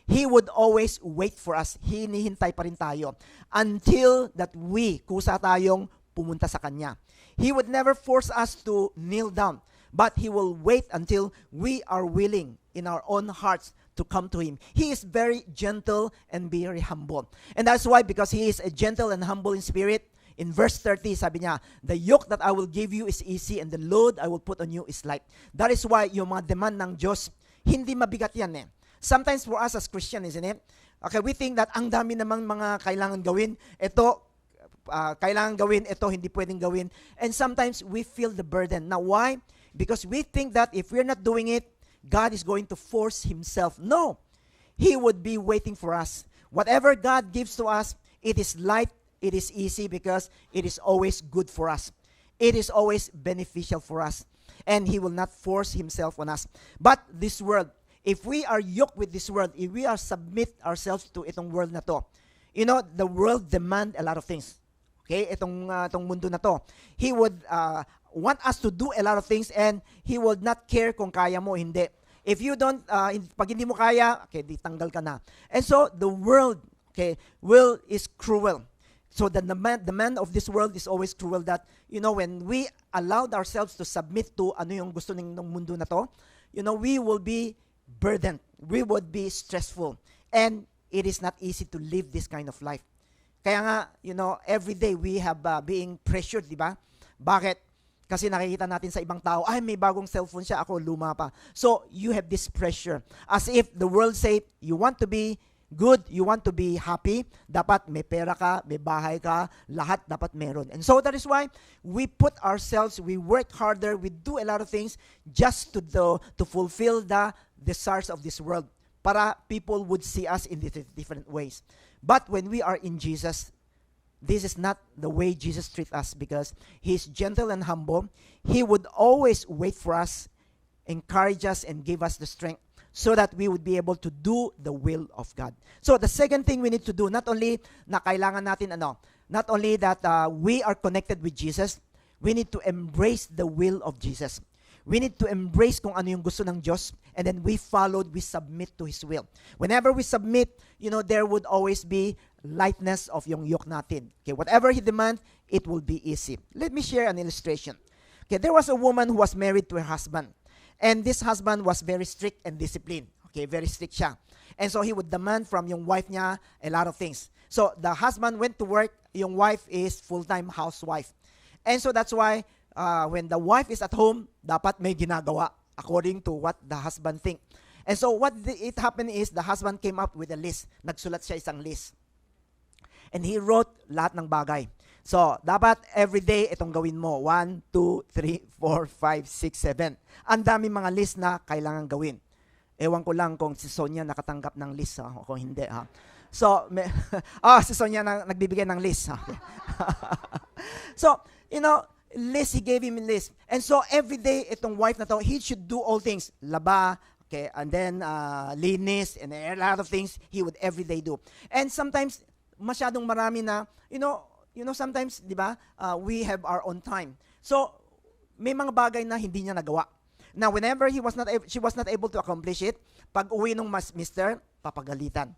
He would always wait for us. Hinihintay pa rin tayo until that we, kusa tayong pumunta sa Kanya. He would never force us to kneel down, but He will wait until we are willing in our own hearts to come to Him. He is very gentle and very humble. And that's why, because He is a gentle and humble in spirit, in verse 30, sabi niya, the yoke that I will give you is easy and the load I will put on you is light. That is why yung mga demand ng Diyos, hindi mabigat yan eh. Sometimes for us as Christian, isn't it? Okay, we think that ang dami namang mga kailangan gawin. Ito, kailangan gawin. Ito, hindi pwedeng gawin. And sometimes we feel the burden. Now, why? Because we think that if we're not doing it, God is going to force Himself. No. He would be waiting for us. Whatever God gives to us, it is light, it is easy, because it is always good for us. It is always beneficial for us. And He will not force Himself on us. But this world, if we are yoked with this world, if we are submit ourselves to itong world na to, you know, the world demand a lot of things. Okay? Itong mundo na to. He would want us to do a lot of things, and He would not care kung kaya mo o hindi. If you don't, pag hindi mo kaya, okay, di tanggal ka na. And so, the world, okay, is cruel. So the demand of this world is always cruel, that, you know, when we allowed ourselves to submit to ano yung gusto ng mundo na to, you know, we will be burdened. We would be stressful. And it is not easy to live this kind of life. Kaya nga, you know, every day we have being pressured, di ba? Bakit? Kasi nakikita natin sa ibang tao, ay, may bagong cellphone siya, ako luma pa. So, you have this pressure. As if the world say, you want to be good, you want to be happy, dapat may pera ka, may bahay ka, lahat dapat meron. And so that is why we put ourselves, we work harder, we do a lot of things just to fulfill the desires of this world, para people would see us in different ways. But when we are in Jesus, this is not the way Jesus treats us, because He's gentle and humble. He would always wait for us, encourage us, and give us the strength so that we would be able to do the will of God. So the second thing we need to do, not only na kailangan natin not only that we are connected with Jesus, we need to embrace the will of Jesus. We need to embrace kung ano yung gusto ng Diyos, and then we submit to His will. Whenever we submit, there would always be lightness of yung yoke natin. Okay, whatever He demands, it will be easy. Let me share an illustration. Okay, there was a woman who was married to her husband. And this husband was very strict and disciplined. Okay, very strict siya. And so he would demand from yung wife niya a lot of things. So the husband went to work, yung wife is full-time housewife. And so that's why when the wife is at home, dapat may ginagawa according to what the husband think. And so what it happened is the husband came up with a list. Nagsulat siya isang list. And he wrote lahat ng bagay. So, dapat everyday itong gawin mo. 1, 2, 3, 4, 5, 6, 7. Ang dami mga list na kailangan gawin. Ewan ko lang kung si Sonia nakatanggap ng list o kung hindi. So, si Sonia nagbibigay ng list. So, list, he gave him a list. And so, everyday itong wife na to, he should do all things. Laba, okay, and then linis, and a lot of things he would everyday do. And sometimes, masyadong marami na, sometimes, di ba, we have our own time. So, may mga bagay na hindi niya nagawa. Now, whenever she was not able to accomplish it, pag uwi nung mister, papagalitan.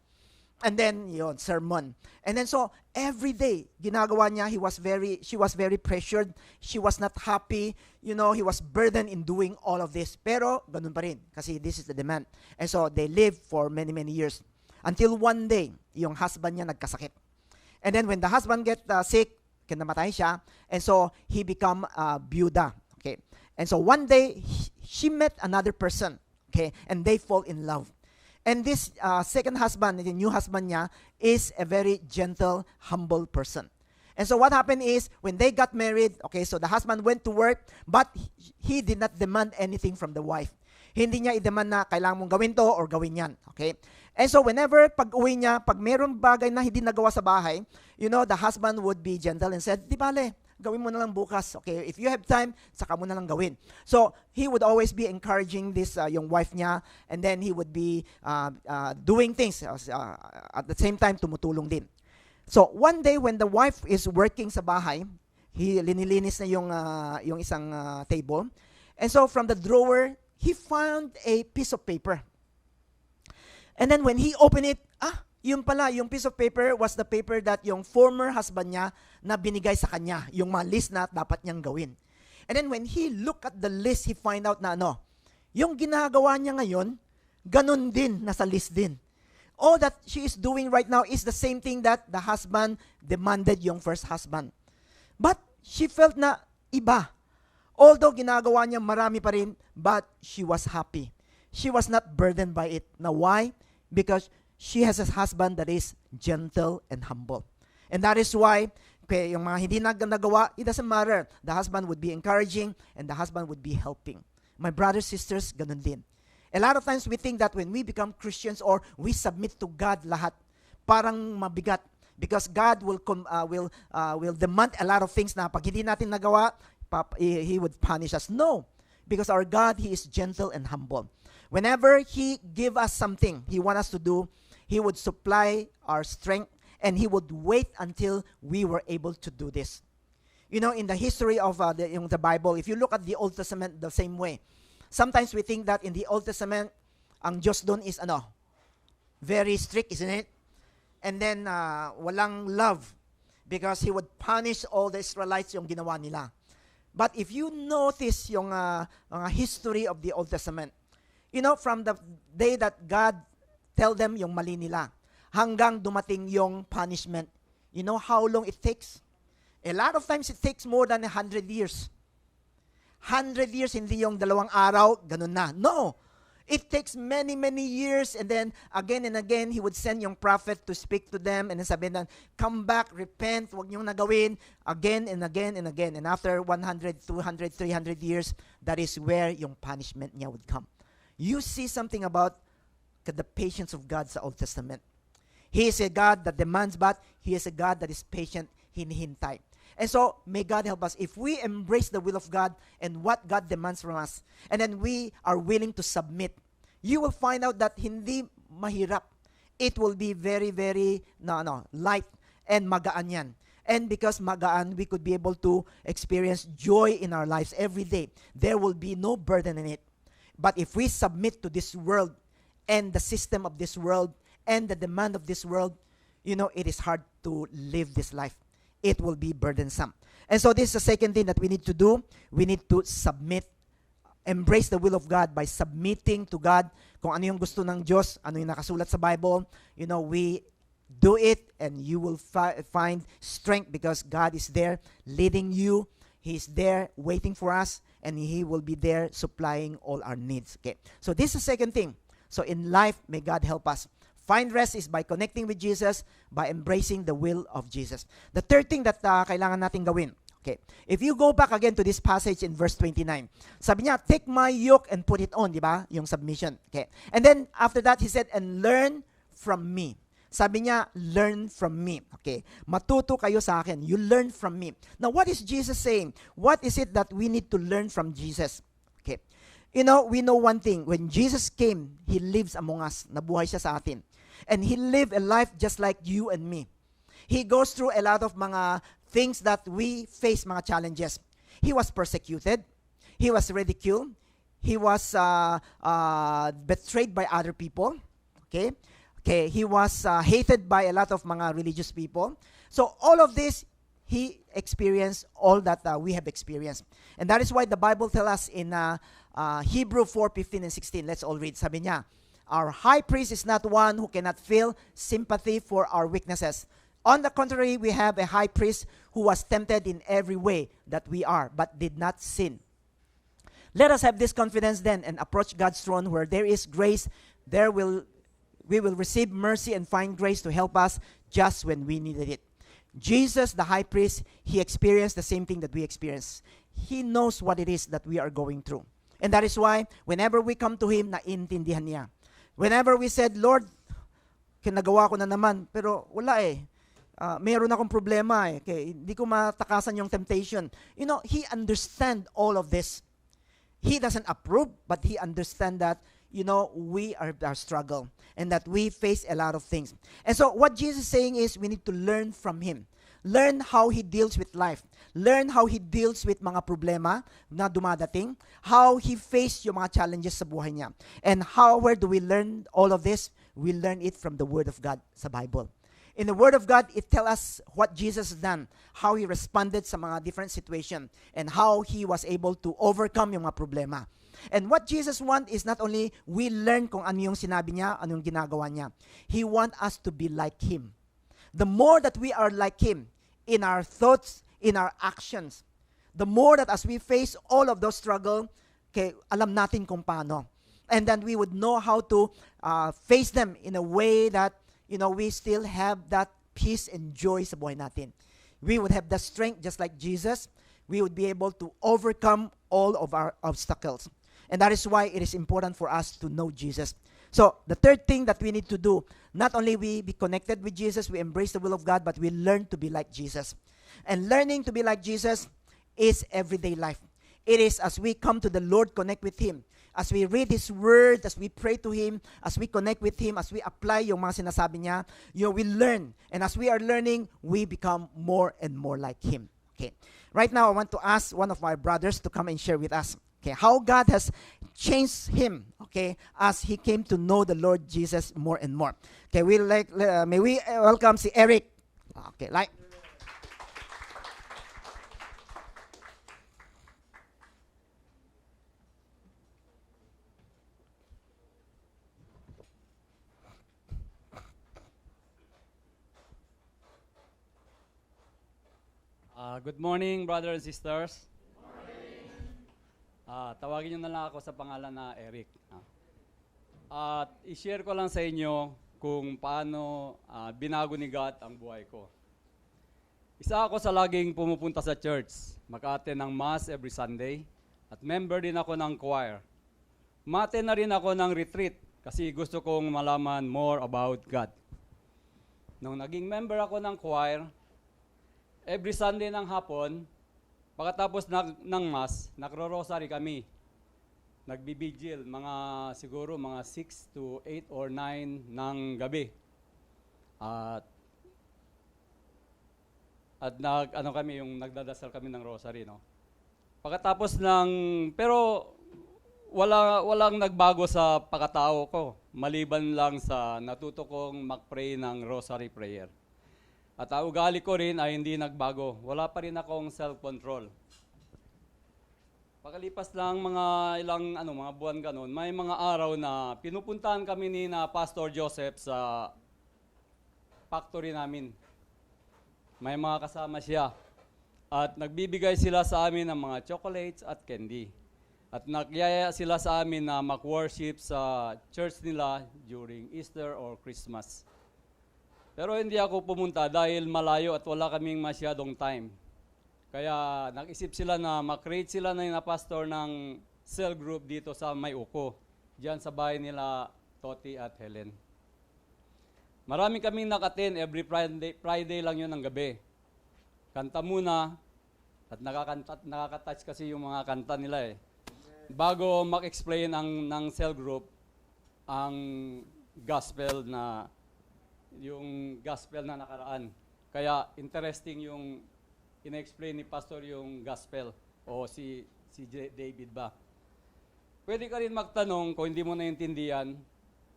And then, sermon. And then, so, every day, ginagawa niya, she was very pressured. She was not happy. He was burdened in doing all of this. Pero, ganun pa rin. Kasi this is the demand. And so, they lived for many, many years. Until one day, yung husband niya nagkasakit. And then when the husband get sick, kinamatay siya, and so he become byuda. Okay, and so one day she met another person. Okay, and they fall in love. And this second husband, the new husband niya, is a very gentle, humble person. And so what happened is when they got married, okay, so the husband went to work, but he did not demand anything from the wife. Hindi niya i-demand na kailangan mong gawin to or gawin yan. Okay? And so whenever pag uwi niya, pag mayroong bagay na hindi nagawa sa bahay, the husband would be gentle and said, di bale, gawin mo na lang bukas. Okay? If you have time, saka mo na lang gawin. So he would always be encouraging this, yung wife niya, and then he would be doing things at the same time tumutulong din. So one day when the wife is working sa bahay, linilinis na yung isang table. And so from the drawer, he found a piece of paper. And then when he opened it, yun pala, yung piece of paper was the paper that yung former husband niya na binigay sa kanya, yung mga list na dapat niyang gawin. And then when he looked at the list, he find out na yung ginagawa niya ngayon, ganun din, nasa list din. All that she is doing right now is the same thing that the husband demanded yung first husband. But she felt na iba. Although ginagawa niya marami pa rin, but she was happy. She was not burdened by it. Now why? Because she has a husband that is gentle and humble. And that is why, yung mga hindi nagawa, it doesn't matter. The husband would be encouraging and the husband would be helping. My brothers, sisters, ganun din. A lot of times we think that when we become Christians or we submit to God lahat, parang mabigat. Because God will demand a lot of things na pag hindi natin nagawa, He would punish us. No, because our God, He is gentle and humble. Whenever He give us something He want us to do, He would supply our strength and He would wait until we were able to do this. In the history of the Bible, if you look at the Old Testament the same way, sometimes we think that in the Old Testament, ang Diyos doon is very strict, isn't it? And then walang love because He would punish all the Israelites yung ginawa nila. But if you notice yung history of the Old Testament, from the day that God tell them yung mali nila, hanggang dumating yung punishment, how long it takes? A lot of times it takes more than 100 years. 100 years, hindi yung 2 araw, ganun na. No! It takes many, many years, and then again and again, he would send yung prophet to speak to them, and then sabi na, come back, repent, huwag niyong nagawin, again and again and again. And after 100, 200, 300 years, that is where yung punishment niya would come. You see something about the patience of God sa Old Testament. He is a God that demands, but He is a God that is patient, hinihintay. And so, may God help us. If we embrace the will of God and what God demands from us, and then we are willing to submit, you will find out that hindi mahirap. It will be very, very light and magaan yan. And because magaan, we could be able to experience joy in our lives every day. There will be no burden in it. But if we submit to this world and the system of this world and the demand of this world, it is hard to live this life. It will be burdensome. And so this is the second thing that we need to do. We need to submit. Embrace the will of God by submitting to God. Kung ano yung gusto ng Diyos, ano yung nakasulat sa Bible, we do it and you will find strength because God is there leading you. He is there waiting for us and He will be there supplying all our needs. Okay. So this is the second thing. So in life, may God help us. Find rest is by connecting with Jesus, by embracing the will of Jesus. The third thing that kailangan natin gawin. Okay. If you go back again to this passage in verse 29, sabi niya, take my yoke and put it on, di ba? Yung submission. Okay. And then after that, He said, and learn from me. Sabi niya, learn from me. Okay. Matuto kayo sa akin. You learn from me. Now, what is Jesus saying? What is it that we need to learn from Jesus? Okay. We know one thing. When Jesus came, He lives among us. Nabuhay siya sa atin. And He lived a life just like you and me. He goes through a lot of mga things that we face, mga challenges. He was persecuted. He was ridiculed. He was betrayed by other people. Okay? He was hated by a lot of mga religious people. So all of this, He experienced all that we have experienced. And that is why the Bible tells us in Hebrew 4:15 and 16. Let's all read. Sabi niya, our high priest is not one who cannot feel sympathy for our weaknesses. On the contrary, we have a high priest who was tempted in every way that we are, but did not sin. Let us have this confidence then and approach God's throne where there is grace. We will receive mercy and find grace to help us just when we needed it. Jesus, the high priest, He experienced the same thing that we experience. He knows what it is that we are going through. And that is why, whenever we come to Him, naiintindihan niya. Whenever we said, Lord, kinagawa ko na naman, pero wala mayroon akong problema Okay, hindi ko matakasan yung temptation. He understands all of this. He doesn't approve, but He understands that, we are our struggle and that we face a lot of things. And so what Jesus is saying is we need to learn from Him. Learn how He deals with life. Learn how He deals with mga problema na dumadating. How He faced yung mga challenges sa buhay niya. And where do we learn all of this? We learn it from the Word of God sa Bible. In the Word of God, it tells us what Jesus has done, how He responded sa mga different situations, and how He was able to overcome yung mga problema. And what Jesus wants is not only we learn kung ano yung sinabi niya, ano yung ginagawa niya. He wants us to be like Him. The more that we are like Him, in our thoughts, in our actions, the more that as we face all of those struggles, alam natin kung paano. And then we would know how to face them in a way that, we still have that peace and joy sa buhay natin. We would have the strength just like Jesus. We would be able to overcome all of our obstacles. And that is why it is important for us to know Jesus. So, the third thing that we need to do, not only we be connected with Jesus, we embrace the will of God, but we learn to be like Jesus. And learning to be like Jesus is everyday life. It is as we come to the Lord, connect with Him. As we read His Word, as we pray to Him, as we connect with Him, as we apply yung mga sinasabi niya, we learn. And as we are learning, we become more and more like Him. Okay. Right now, I want to ask one of my brothers to come and share with us. Okay, how God has changed him, okay, as he came to know the Lord Jesus more and more. Okay, may we welcome si Eric. Okay, Good morning, brothers and sisters. Tawagin niyo na lang ako sa pangalan na Eric. At i-share ko lang sa inyo kung paano binago ni God ang buhay ko. Isa ako sa laging pumupunta sa church, mag-attend ng mass every Sunday, at member din ako ng choir. Mate na rin ako ng retreat kasi gusto kong malaman more about God. Nung naging member ako ng choir, every Sunday ng hapon, pagkatapos ng mass, nagro-rosary kami. Nagbibigil, siguro mga 6 to 8 or 9 ng gabi. At nagdadasal kami ng rosary, no? Pagkatapos pero walang nagbago sa pagkatao ko, maliban lang sa natuto kong mag-pray ng rosary prayer. At ang ugali ko rin ay hindi nagbago. Wala pa rin akong self-control. Pagkalipas lang mga buwan ganon, may mga araw na pinupuntahan kami ni Pastor Joseph sa factory namin. May mga kasama siya. At nagbibigay sila sa amin ng mga chocolates at candy. At nagyaya sila sa amin na mag-worship sa church nila during Easter or Christmas. Pero hindi ako pumunta dahil malayo at wala kaming masyadong time. Kaya nag-isip sila na mag-create sila na pastor ng cell group dito sa Mayuko, diyan sa bahay nila Toti at Helen. Marami kaming nakatin, every Friday lang yun ng gabi. Kanta muna, at nakaka-touch kasi yung mga kanta nila eh. Bago mag-explain ng cell group, ang yung gospel na nakaraan. Kaya interesting yung ina-explain ni Pastor yung gospel o si David ba. Pwede ka rin magtanong kung hindi mo naintindihan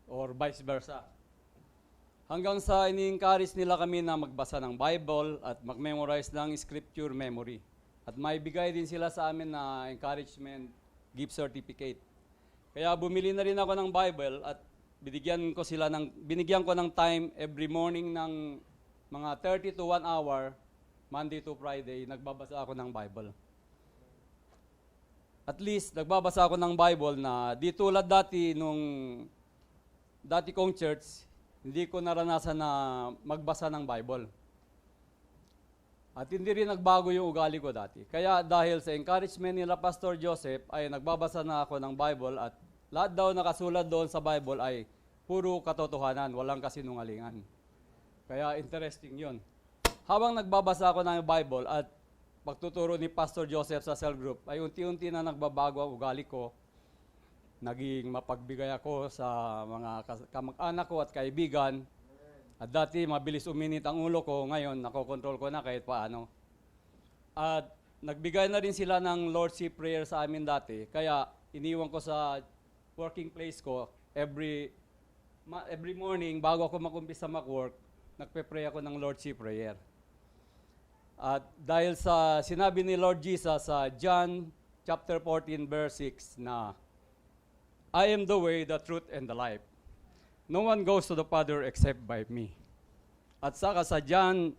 or vice versa. Hanggang sa ini-encourage nila kami na magbasa ng Bible at mag-memorize ng scripture memory. At may bigay din sila sa amin na encouragement gift certificate. Kaya bumili na rin ako ng Bible at binigyan ko ng time every morning ng mga 30 to 1 hour, Monday to Friday, nagbabasa ako ng Bible. At least, nagbabasa ako ng Bible na di tulad dati kong church, hindi ko naranasan na magbasa ng Bible. At hindi rin nagbago yung ugali ko dati. Kaya dahil sa encouragement nila Pastor Joseph, ay nagbabasa na ako ng Bible at lahat daw nakasulat doon sa Bible ay puro katotohanan, walang kasinungalingan. Kaya interesting yun. Habang nagbabasa ako ng Bible at pagtuturo ni Pastor Joseph sa cell group, ay unti-unti na nagbabago ang ugali ko. Naging mapagbigay ako sa mga kamag-anak ko at kaibigan. At dati mabilis uminit ang ulo ko, ngayon nakokontrol ko na kahit paano. At nagbigay na rin sila ng Lordship Prayer sa amin dati, kaya iniwan ko sa working place ko every morning bago ako mag-umpisa mag-work, nagpe-pray ako ng Lordship Prayer. At dahil sa sinabi ni Lord Jesus sa John chapter 14 verse 6 na I am the way, the truth, and the life. No one goes to the Father except by me. At saka sa John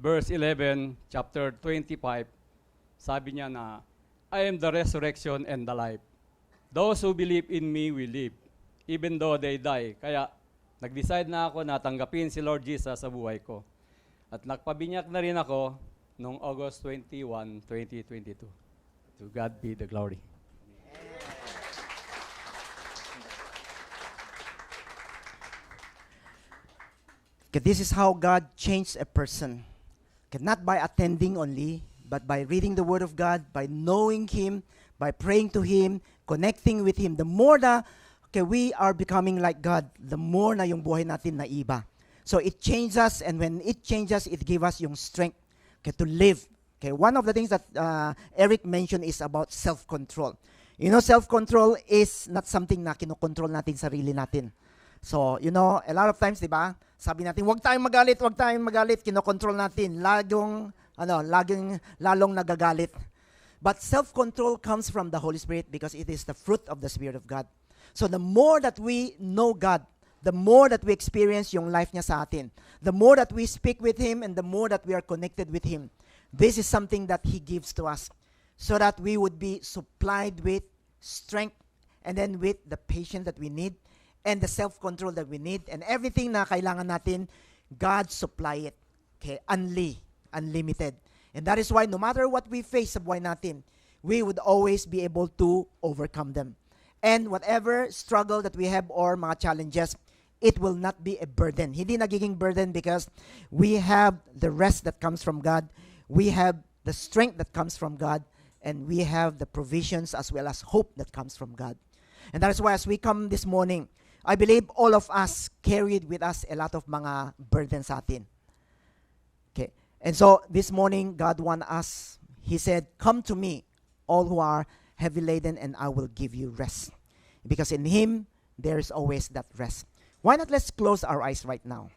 verse 11, chapter 25, sabi niya na I am the resurrection and the life. Those who believe in me will live, even though they die. Kaya nag-decide na ako na tanggapin si Lord Jesus sa buhay ko. At nagpabinyak na rin ako noong August 21, 2022. To God be the glory. Okay, this is how God changed a person. Okay, not by attending only, but by reading the Word of God, by knowing Him, by praying to Him, connecting with Him. The more na we are becoming like God, the more na yung buhay natin na iba. So it changes us, and when it changes, it gives us yung strength to live. Okay, one of the things that Eric mentioned is about self-control. You know, self-control is not something na kinokontrol natin sarili natin. So, you know, a lot of times, di ba, sabi natin, huwag tayong magalit, kinokontrol natin, lalong nagagalit. But self-control comes from the Holy Spirit because it is the fruit of the Spirit of God. So the more that we know God, the more that we experience yung life niya sa atin, the more that we speak with Him, and the more that we are connected with Him, this is something that He gives to us so that we would be supplied with strength and then with the patience that we need, and the self-control that we need, and everything na kailangan natin, God supply it. Okay, unlimited. And that is why no matter what we face sa buhay natin, we would always be able to overcome them. And whatever struggle that we have or mga challenges, it will not be a burden. Hindi nagiging burden because we have the rest that comes from God. We have the strength that comes from God. And we have the provisions as well as hope that comes from God. And that is why as we come this morning, I believe all of us carried with us a lot of mga burdens sa atin. Okay. And so this morning, God wants us, He said, come to me, all who are heavy laden, and I will give you rest. Because in Him, there is always that rest. Why not let's close our eyes right now?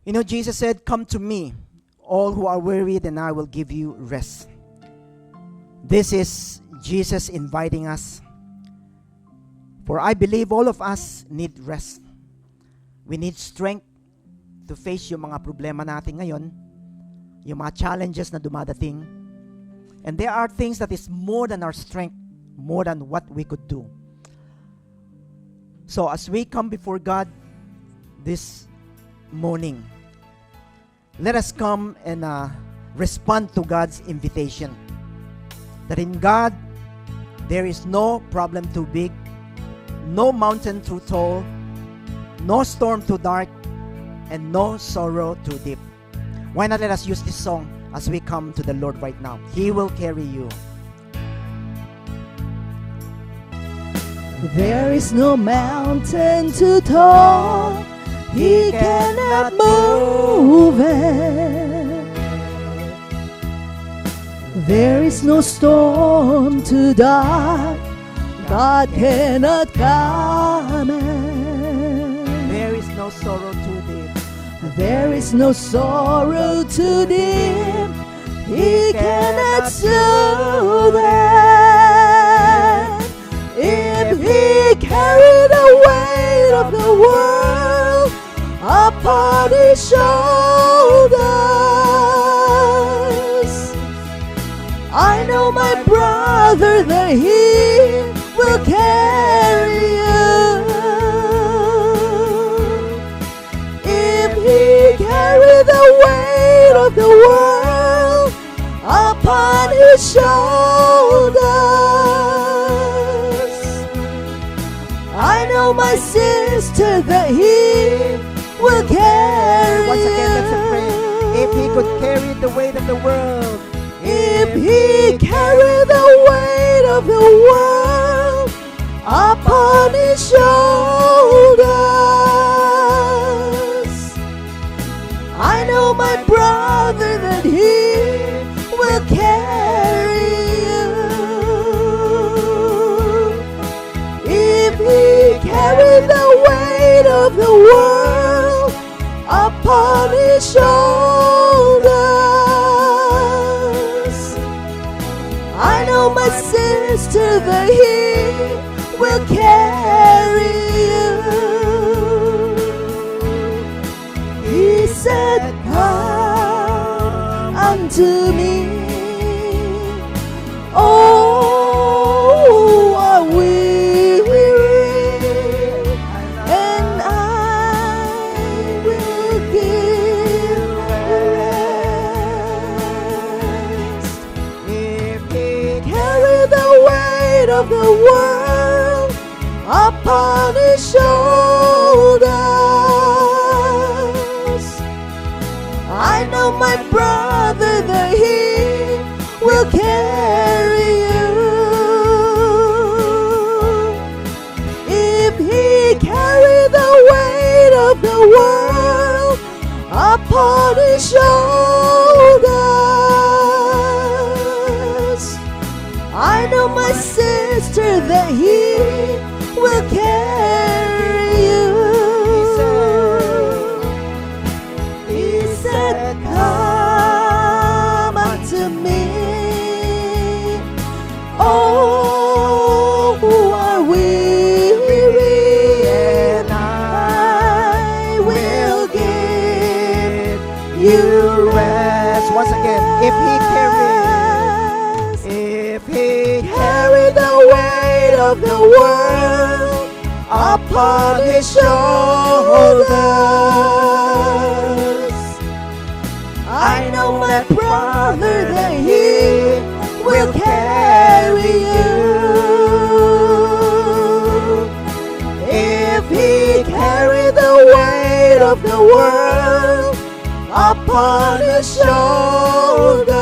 You know, Jesus said, come to me, all who are wearied, and I will give you rest. This is Jesus inviting us. For I believe all of us need rest. We need strength to face yung mga problema natin ngayon, yung mga challenges na dumadating. And there are things that is more than our strength, more than what we could do. So as we come before God this morning, let us come and respond to God's invitation. That in God, there is no problem too big, no mountain too tall, no storm too dark, and no sorrow too deep. Why not let us use this song as we come to the Lord right now? He will carry you. There is no mountain too tall, He cannot move it. There is no storm too dark, God cannot calm it. There is no sorrow too deep. There is no sorrow too deep, He cannot soothe it. If He carried the weight of the world upon His shoulders, I know my brother that He will carry you. If He carried the weight of the world upon His shoulders, I know my sister that He will carry. Once again, let's pray. If He could carry the weight of the world, if He carried the weight of the world upon His shoulders, I know my brother that He will carry you. If He carried the weight of the world upon His shoulders, I know my sister that He will carry you. He said, come unto me, oh, are weary, and I will give rest. if He Carry the weight of the world upon His shoulders, I know my brother that He will carry you. If He carried the weight of the world upon His shoulders, I know my sister that He will carry you. He said, come unto me, oh, who are weary, and I will give you rest. Once again, if He carried of the world upon his shoulders. I know my brother that he will carry you. If he carry the weight of the world upon his shoulders,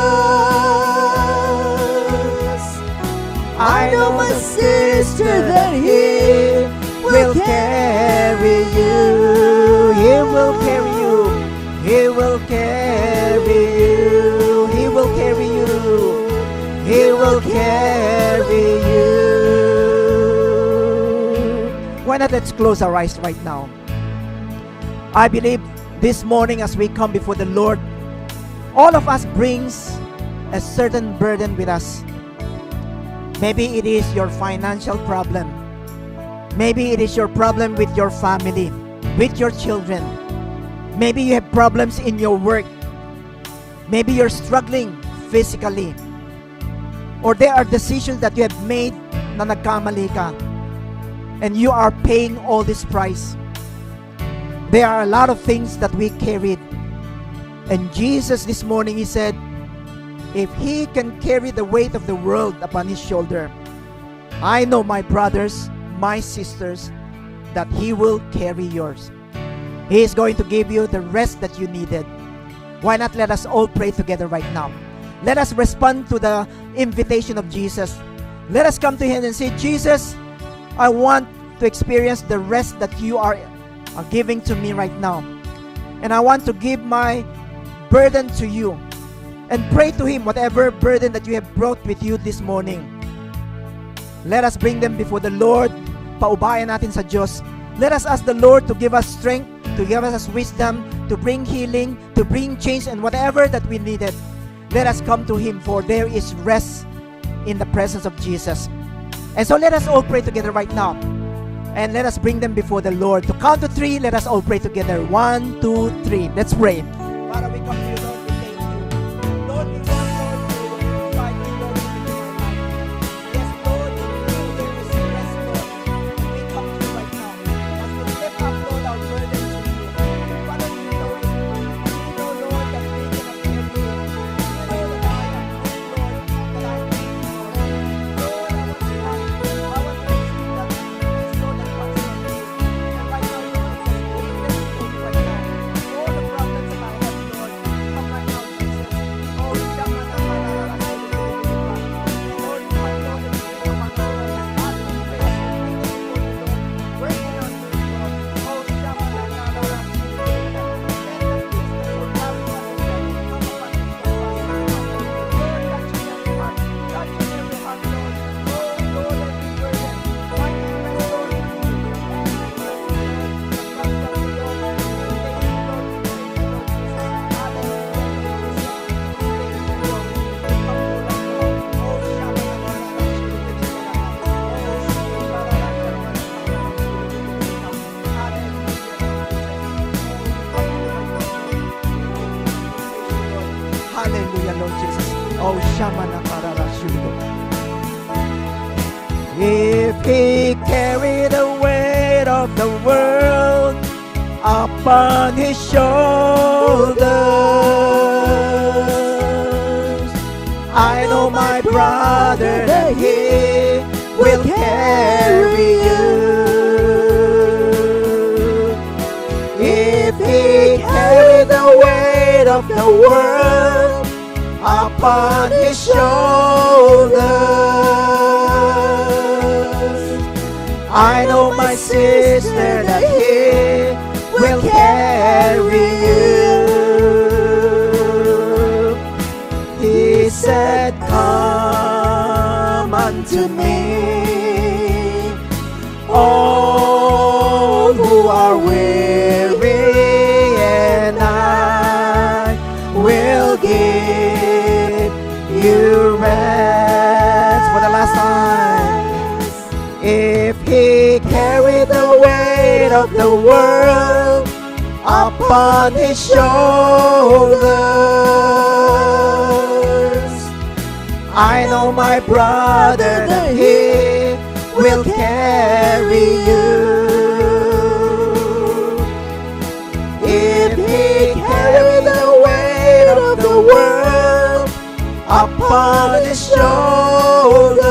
I know my sister that he will carry you. He will carry you. He will carry you. He will carry you. He will carry you. Why not let's close our eyes right now? I believe this morning as we come before the Lord, all of us brings a certain burden with us. Maybe it is your financial problem. Maybe it is your problem with your family, with your children. Maybe you have problems in your work. Maybe you're struggling physically. Or there are decisions that you have made na nagkamali ka. And you are paying all this price. There are a lot of things that we carried. And Jesus this morning, He said, if He can carry the weight of the world upon His shoulder, I know my brothers, my sisters, that He will carry yours. He is going to give you the rest that you needed. Why not let us all pray together right now? Let us respond to the invitation of Jesus. Let us come to Him and say, Jesus, I want to experience the rest that you are giving to me right now. And I want to give my burden to you. And pray to Him whatever burden that you have brought with you this morning. Let us bring them before the Lord. Paubayan natin sa Diyos. Let us ask the Lord to give us strength, to give us wisdom, to bring healing, to bring change, and whatever that we needed. Let us come to Him, for there is rest in the presence of Jesus. And so let us all pray together right now. And let us bring them before the Lord. To count to 3, let us all pray together. 1, 2, 3. Let's pray. Father, we come to you, Lord. We thank you. Lord, we want, Lord, to invite you, Lord, into our life. Yes, Lord, in you there is rest, Lord. We come to you right now. As we lift up, Lord, our burden to you. Father, you know it. You know, Lord, that we cannot carry it. You know that I am weak, Lord, that I need you, Lord. Lord, I want to receive that peace, Lord, that comes from you. And right now, Lord, I just bring them to you right now. All the problems that I have, Lord, come right now, Jesus. Oh, Shama na Marara, Lord, I know that you will come on, Lord. I will pray as we bring them before you, Lord. Work in us, Lord. Oh, Shama na Marara, let the peace that surpasses understanding come upon each of us. Lord, touching every heart, touching every heart, Lord. Oh, Lord, every burden, finding rest, Lord, in you. Hallelujah, Lord Jesus. Oh, Shamana Pararashudo. If He carried the weight of the world upon His shoulders, I know my brother that He will carry you. If He carried the weight of the world upon His shoulders, I know my sister that He will carry you. He said, come unto me, all who are weary, and I will give you rest. For the last time. If He carried the weight of the world upon His shoulders, I know my brother that He will will carry you. If He carried the weight of the world upon His shoulders,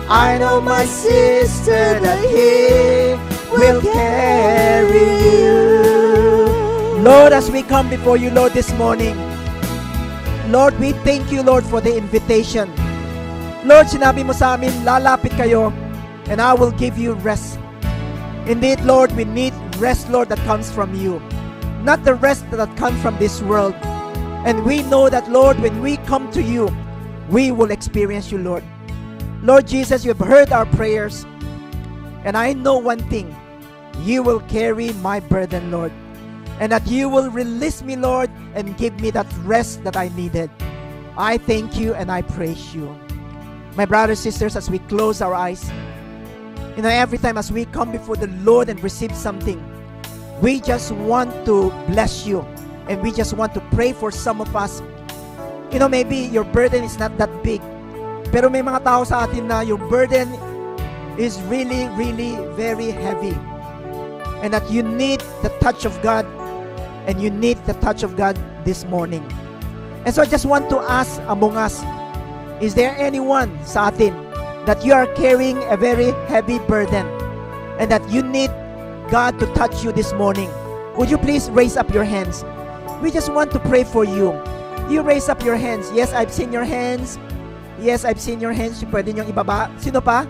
I know, my sister, that He will carry you. Lord, as we come before you, Lord, this morning, Lord, we thank you, Lord, for the invitation. Lord, sinabi mo sa amin, lalapit kayo, and I will give you rest. Indeed, Lord, we need rest, Lord, that comes from you, not the rest that comes from this world. And we know that, Lord, when we come to you, we will experience you, Lord. Lord Jesus, you have heard our prayers, and I know one thing, you will carry my burden, Lord, and that you will release me, Lord, and give me that rest that I needed. I thank you and I praise you. My brothers and sisters, as we close our eyes, every time as we come before the Lord and receive something, we just want to bless you, and we just want to pray for some of us. Maybe your burden is not that big, pero may mga tao sa atin na your burden is really, really very heavy, and that you need the touch of God, and you need the touch of God this morning. And so I just want to ask among us, is there anyone sa atin that you are carrying a very heavy burden, and that you need God to touch you this morning? Would you please raise up your hands? We just want to pray for you. You raise up your hands. Yes, I've seen your hands. Yes, I've seen your hands. Pwede niyong ibaba. Sino pa?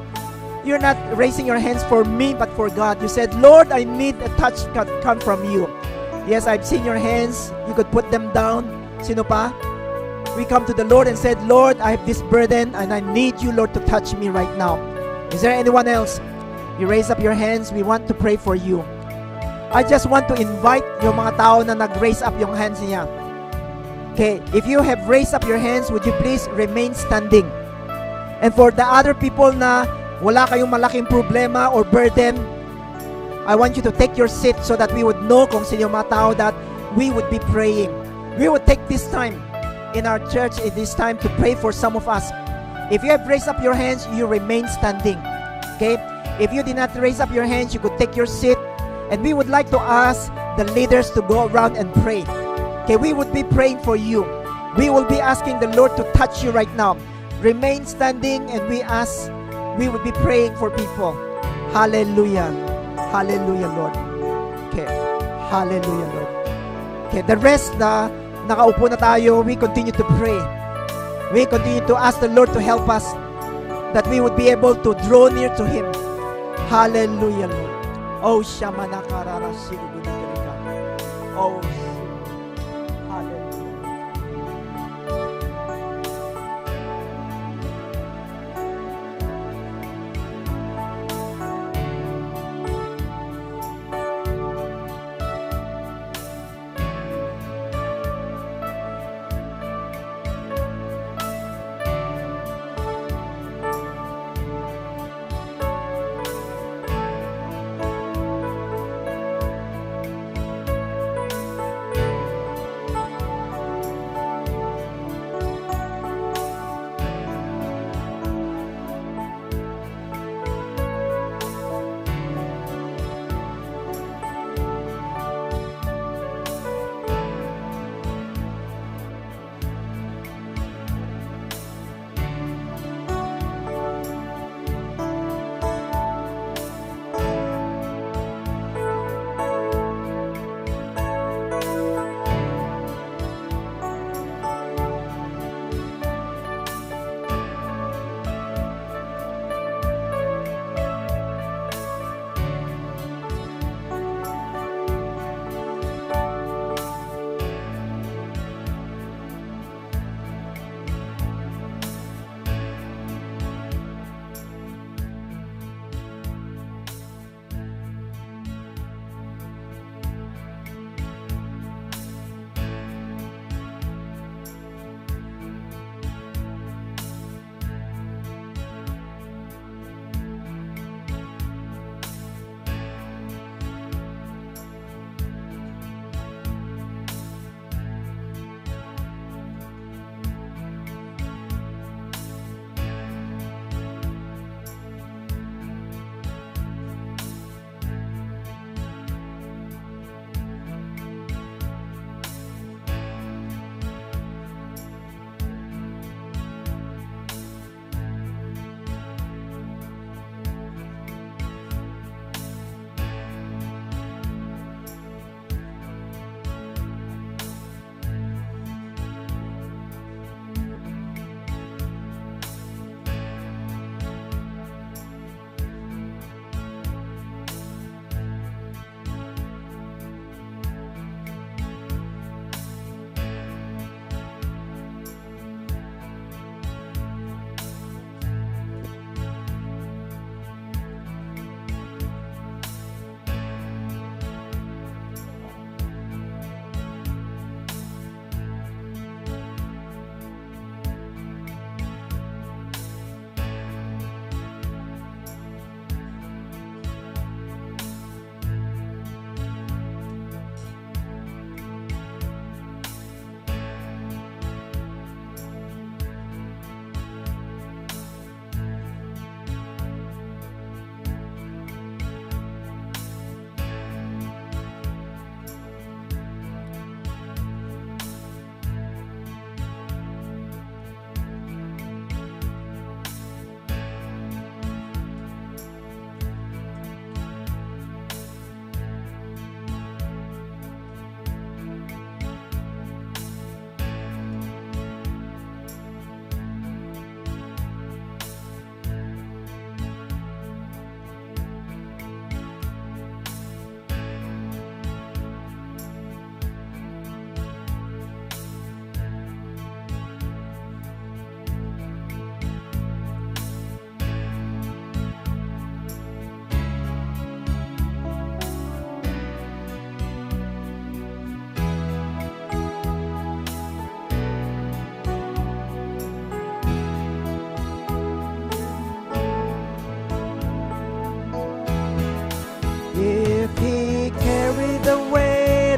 You're not raising your hands for me, but for God. You said, Lord, I need a touch come from you. Yes, I've seen your hands. You could put them down. Sino pa? We come to the Lord and said, Lord, I have this burden and I need you, Lord, to touch me right now. Is there anyone else? You raise up your hands. We want to pray for you. I just want to invite yung mga tao na nag-raise up yung hands niya. Okay, if you have raised up your hands, would you please remain standing? And for the other people na wala kayong malaking problema or burden, I want you to take your seat so that we would know kung sino yung mga tao that we would be praying. We would take this time in our church, it is time to pray for some of us. If you have raised up your hands, you remain standing. Okay? If you did not raise up your hands, you could take your seat. And we would like to ask the leaders to go around and pray. Okay, we would be praying for you. We will be asking the Lord to touch you right now. Remain standing and we would be praying for people. Hallelujah. Hallelujah, Lord. Okay. Hallelujah, Lord. Okay, the rest na nakaupo na tayo, we continue to pray. We continue to ask the Lord to help us that we would be able to draw near to Him. Hallelujah, Lord. Oh, Shamana Karara Shirugunikarika. Oh, hallelujah.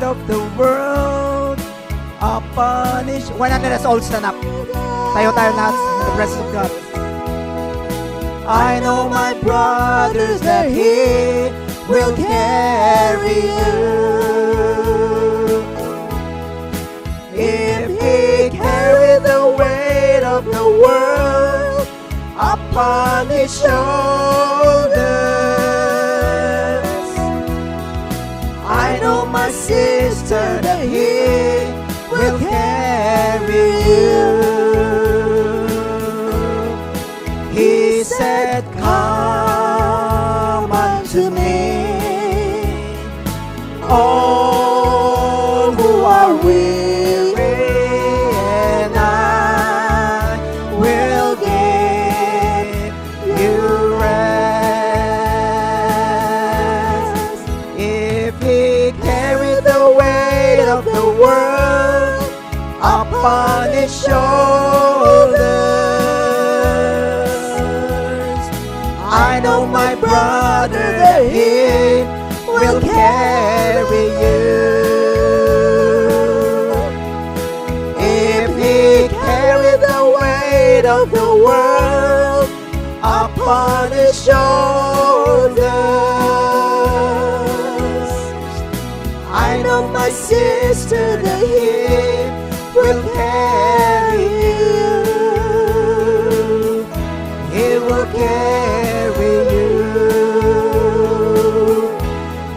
of the world upon His... Why not let us all stand up? Tayo lahat in the presence of God. I know my brothers that He will carry you. If He carry the weight of the world upon His shoulders, I know my sister that He will carry you. He said, come unto me, all who are weary, and I will give you rest. If He carried the weight of the world upon His shoulders, I know my brother that He will carry you. If He carried the weight of the world upon His shoulders, I know my sister that He will carry you. He will carry you.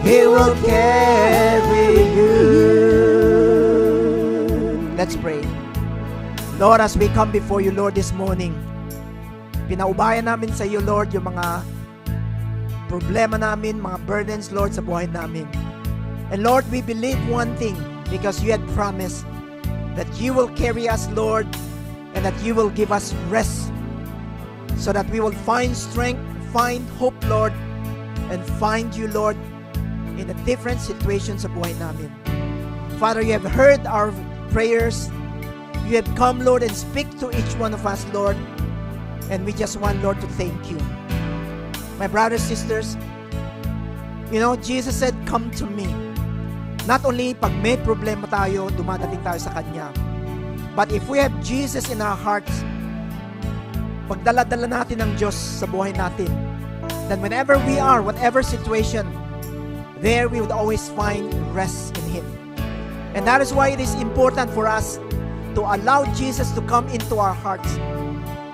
He will carry you. Let's pray. Lord, as we come before you, Lord, this morning, pinaubayan namin sa iyo, Lord, yung mga problema namin, mga burdens, Lord, sa buhay namin. And Lord, we believe one thing, because you had promised that you will carry us, Lord, and that you will give us rest, so that we will find strength, find hope, Lord, and find you, Lord, in the different situations sa buhay namin. Father, you have heard our prayers. You have come, Lord, and speak to each one of us, Lord. And we just want, Lord, to thank you. My brothers, sisters, you know, Jesus said, come to me. Not only pag may problema tayo, dumadating tayo sa Kanya. But if we have Jesus in our hearts, pagdala-dala natin ng Diyos sa buhay natin, then whenever we are, whatever situation, there we would always find rest in Him. And that is why it is important for us to allow Jesus to come into our hearts.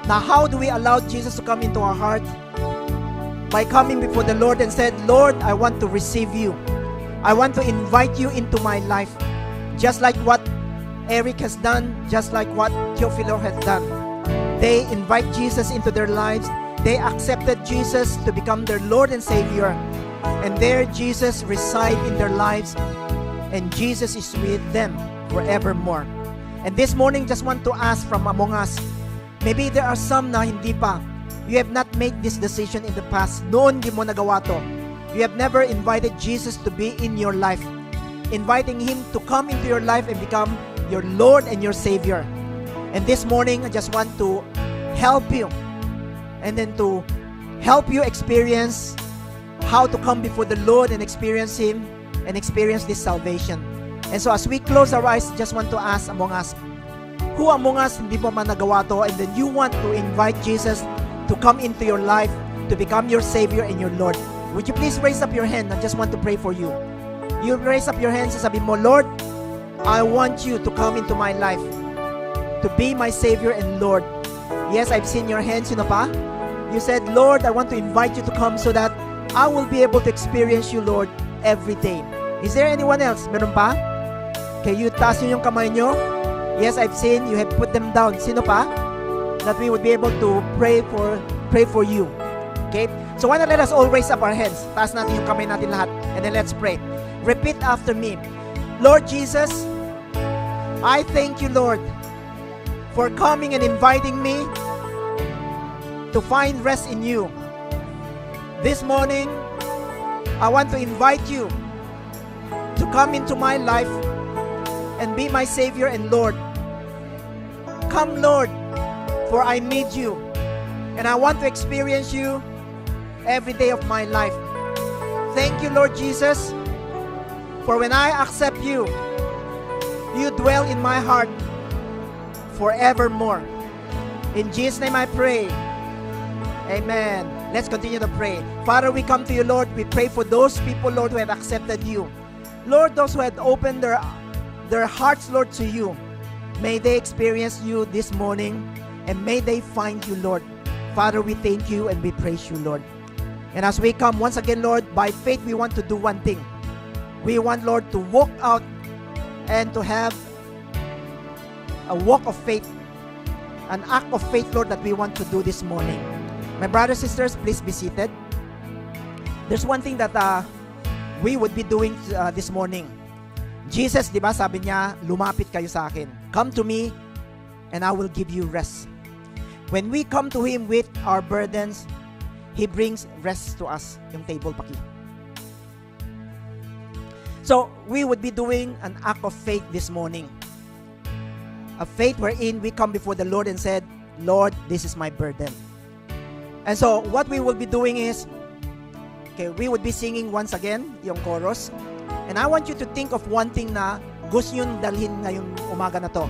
Now, how do we allow Jesus to come into our heart? By coming before the Lord and said, Lord, I want to receive you. I want to invite you into my life. Just like what Eric has done, just like what Teofilo has done. They invite Jesus into their lives. They accepted Jesus to become their Lord and Savior. And there Jesus resides in their lives. And Jesus is with them forevermore. And this morning, just want to ask from among us, maybe there are some na hindi pa. You have not made this decision in the past. Noon, di mo nagawa to. You have never invited Jesus to be in your life. Inviting Him to come into your life and become your Lord and your Savior. And this morning, I just want to help you. And then to help you experience how to come before the Lord and experience Him and experience this salvation. And so as we close our eyes, just want to ask among us, who among us hindi mo man nagawa to, and then you want to invite Jesus to come into your life, to become your Savior and your Lord? Would you please raise up your hand? I just want to pray for you. You raise up your hands and sabi mo, Lord, I want you to come into my life, to be my Savior and Lord. Yes, I've seen your hands, sino pa? You said, Lord, I want to invite you to come so that I will be able to experience you, Lord, every day. Is there anyone else? Meron pa? Okay, you taas yung kamay nyo. Yes, I've seen you have put them down. Sino pa? That we would be able to pray for you. Okay? So why not let us all raise up our hands? Taas natin yung kamay natin lahat. And then let's pray. Repeat after me. Lord Jesus, I thank you, Lord, for coming and inviting me to find rest in you. This morning, I want to invite you to come into my life and be my Savior and Lord. Come, Lord, for I need you, and I want to experience you every day of my life. Thank you, Lord Jesus, For when I accept you, you dwell in my heart forevermore. In Jesus' name I pray. Amen. Let's continue to pray. Father, we come to you, Lord. We pray for those people, Lord, who have accepted you. Lord, those who have opened their hearts, Lord, to you. May they experience you this morning, and may they find you, Lord. Father, we thank you and we praise you, Lord. And as we come once again, Lord, by faith, we want to do one thing. We want, Lord, to walk out and to have a walk of faith, an act of faith, Lord, that we want to do this morning. My brothers and sisters, please be seated. There's one thing that we would be doing this morning. Jesus, di ba, sabi niya, lumapit kayo sa akin. Come to me, and I will give you rest. When we come to Him with our burdens, He brings rest to us. Yung table paki. So, we would be doing an act of faith this morning. A faith wherein we come before the Lord and said, Lord, this is my burden. And so, what we will be doing is, we would be singing once again, yung chorus. And I want you to think of one thing na gusto nyo dalhin ngayong umaga na to.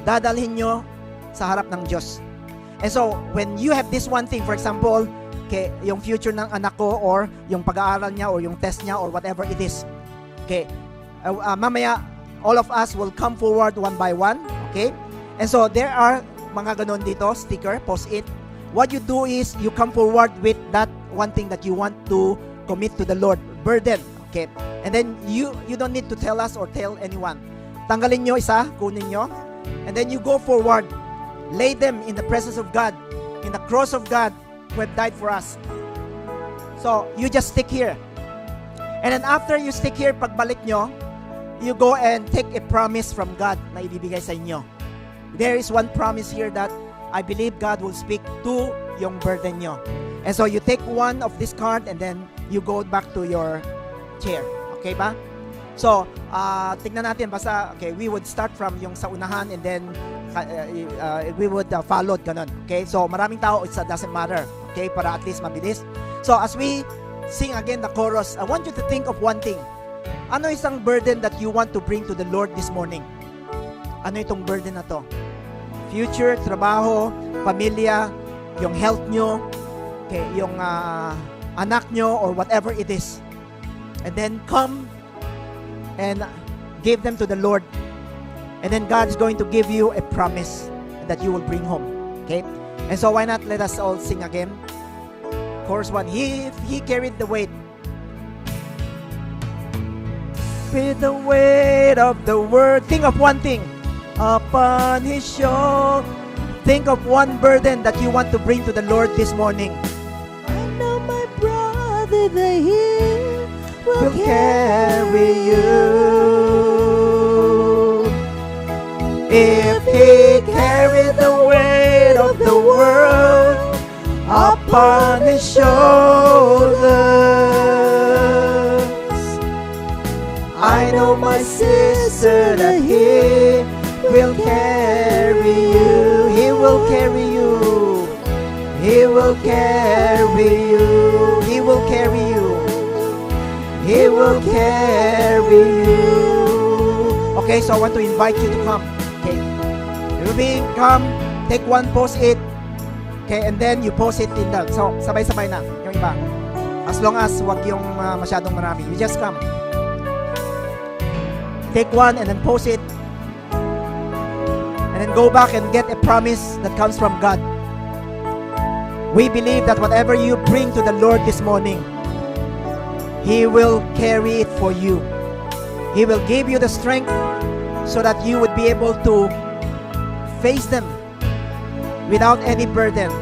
Dadalhin nyo sa harap ng Diyos. And so, when you have this one thing, for example, yung future ng anak ko, or yung pag-aaral niya, or yung test niya, or whatever it is. Mamaya, all of us will come forward one by one. Okay? And so, there are mga ganon dito, sticker, post-it. What you do is, you come forward with that one thing that you want to commit to the Lord. Burden. Okay? And then, you don't need to tell us or tell anyone. Tanggalin nyo isa, kunin nyo. And then, you go forward. Lay them in the presence of God, in the cross of God, who have died for us. So, you just stick here. And then, after you stick here, pagbalik nyo, you go and take a promise from God na ibibigay sa inyo. There is one promise here that I believe God will speak to yung burden nyo. And so, you take one of this card and then you go back to your chair. Okay ba? So, tignan natin. Basta, we would start from yung sa unahan and then we would follow ganun. Okay? So, maraming tao, it doesn't matter. Okay? Para at least mabilis. So, as we sing again the chorus, I want you to think of one thing. Ano isang burden that you want to bring to the Lord this morning? Ano itong burden na to? Future, trabaho, pamilya, yung health nyo, yung anak nyo, or whatever it is. And then come and give them to the Lord. And then God is going to give you a promise that you will bring home. Okay? And so why not let us all sing again? Chorus 1. He carried the weight. With the weight of the world. Think of one thing. Upon His shoulder. Think of one burden that you want to bring to the Lord this morning. I know my brother that He will carry you. If He carried the weight of the world upon His shoulders, I know my sister that He will carry you. He will carry you. He will carry you. He will carry you. He will carry you. Okay, so I want to invite you to come. Okay, Ruby, come. Take one post-it. Okay, and then you post it in the. So, sabay-sabay na yung iba. As long as wag yung masyadong marami. You just come. Take one and then post it. And then go back and get a promise that comes from God. We believe that whatever you bring to the Lord this morning, He will carry it for you. He will give you the strength so that you would be able to face them without any burden.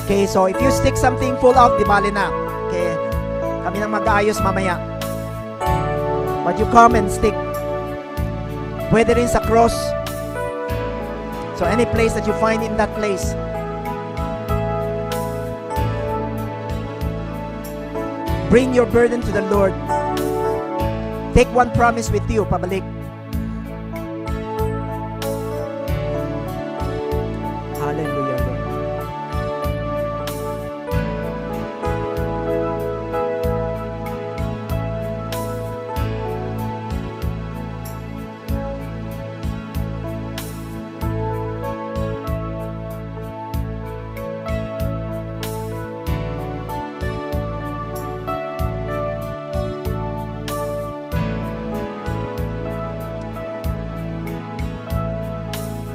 Okay, so if you stick something full out, di bali na. Okay, kami nang mag-aayos mamaya. But you come and stick. Pwede rin sa cross. So any place that you find in that place. Bring your burden to the Lord. Take one promise with you, pabalik. Hallelujah, Lord.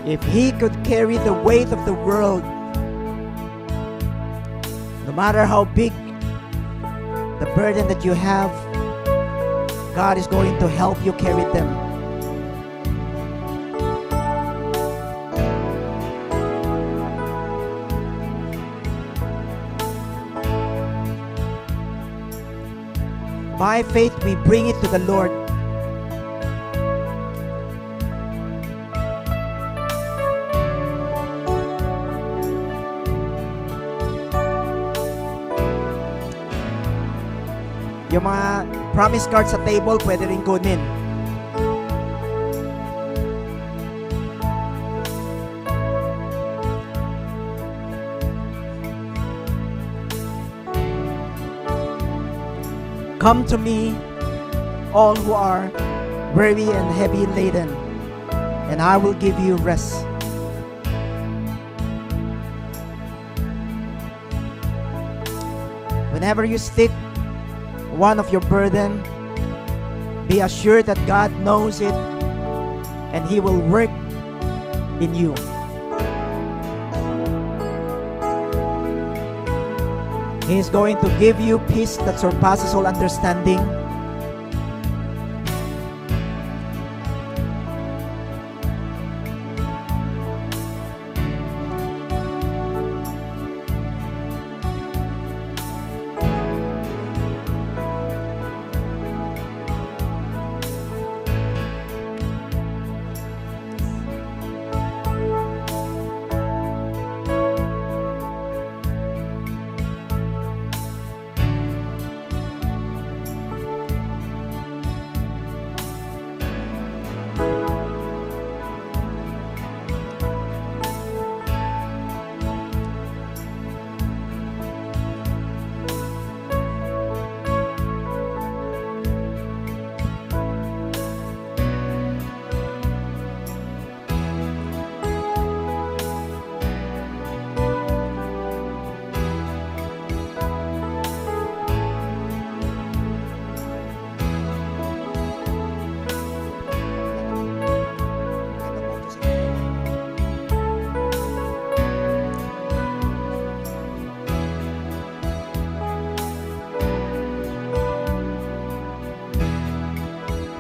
If He could carry the weight of the world, no matter how big the burden that you have, God is going to help you carry them. By faith, we bring it to the Lord. Yung mga promise card sa table, pwede rin kunin. Come to me, all who are weary and heavy laden, and I will give you rest. Whenever you stick one of your burden, be assured that God knows it and He will work in you. He is going to give you peace that surpasses all understanding.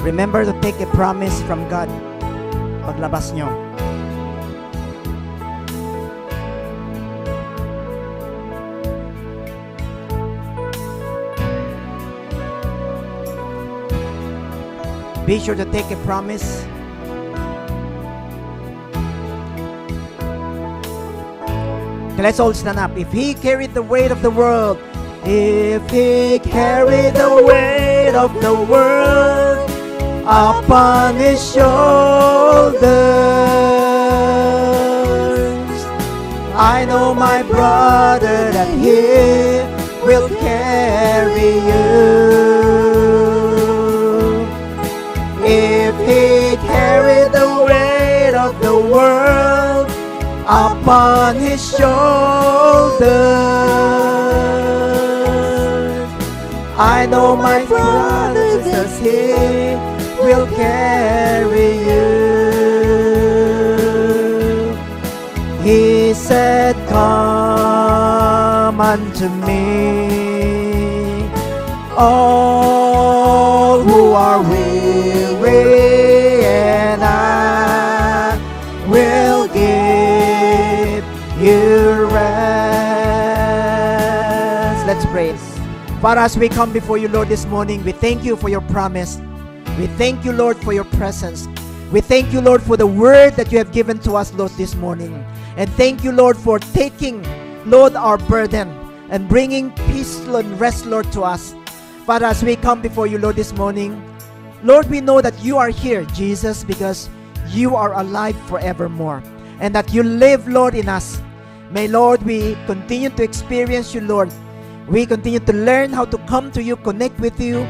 Remember to take a promise from God paglabas nyo. Be sure to take a promise. Okay, let's all stand up. If He carried the weight of the world, if He carried the weight of the world upon His shoulders, I know, my brother, that He will carry you. If He carried the weight of the world upon His shoulders, I know, my brothers and sisters, He will carry you. He said, come unto me, all who are weary, and I will give you rest. Let's pray. Father, as we come before you, Lord, this morning, we thank you for your promise. We thank you, Lord, for your presence. We thank you, Lord, for the word that you have given to us, Lord, this morning. And thank you, Lord, for taking, Lord, our burden and bringing peace and rest, Lord, to us. Father, as we come before you, Lord, this morning, Lord, we know that you are here, Jesus, because you are alive forevermore, and that you live, Lord, in us. May, Lord, we continue to experience you, Lord. We continue to learn how to come to you, connect with you,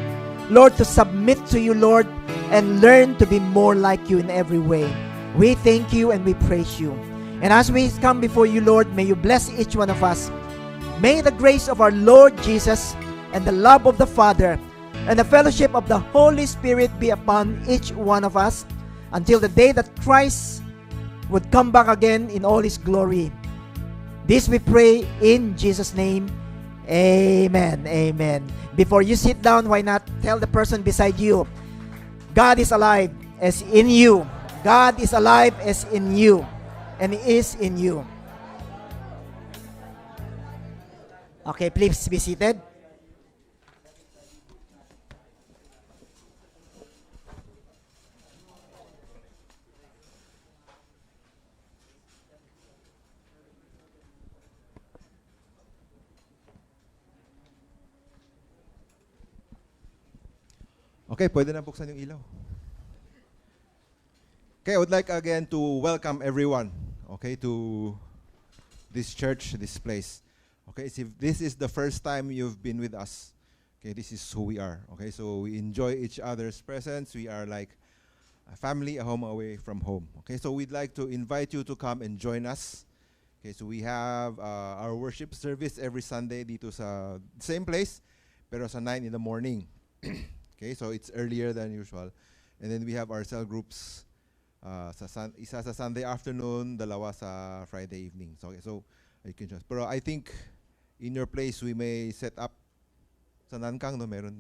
Lord, to submit to you, Lord, and learn to be more like you in every way. We thank you and we praise you. And as we come before you, Lord, may you bless each one of us. May the grace of our Lord Jesus and the love of the Father and the fellowship of the Holy Spirit be upon each one of us until the day that Christ would come back again in all His glory. This we pray in Jesus' name. Amen. Amen. Before you sit down, why not tell the person beside you, God is alive as in you. God is alive as in you. And He is in you. Okay, please be seated. Okay, pwede na buksan yung ilaw. Okay, I would like again to welcome everyone, okay, to this church, this place. Okay, so if this is the first time you've been with us, okay, this is who we are. Okay, so we enjoy each other's presence. We are like a family, a home away from home. Okay, so we'd like to invite you to come and join us. Okay, so we have our worship service every Sunday dito sa same place, pero sa 9 in the morning. Okay, so it's earlier than usual. And then we have our cell groups, isa sa Sunday afternoon, dalawa sa Friday evening. So, okay, so you can just, pero I think in your place we may set up sa Nankang, no, meron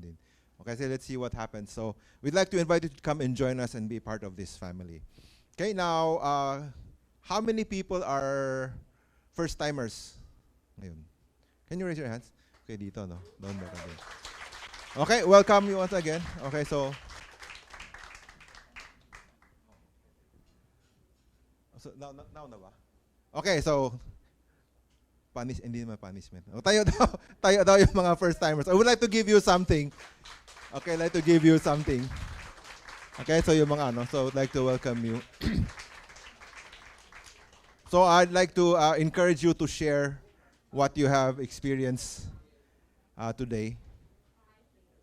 din. Okay, so let's see what happens. So we'd like to invite you to come and join us and be part of this family. Okay, now, how many people are first-timers ngayon? Can you raise your hands? Okay, dito, no? Doon ba ka din? Okay, welcome you once again. Okay, so now na ba? Okay, so hindi naman punishment. Tayo daw yung mga first timers. I would like to give you something. Okay, I'd like to give you something. Okay, so yung mga so I'd like to welcome you. So I'd like to encourage you to share what you have experienced today.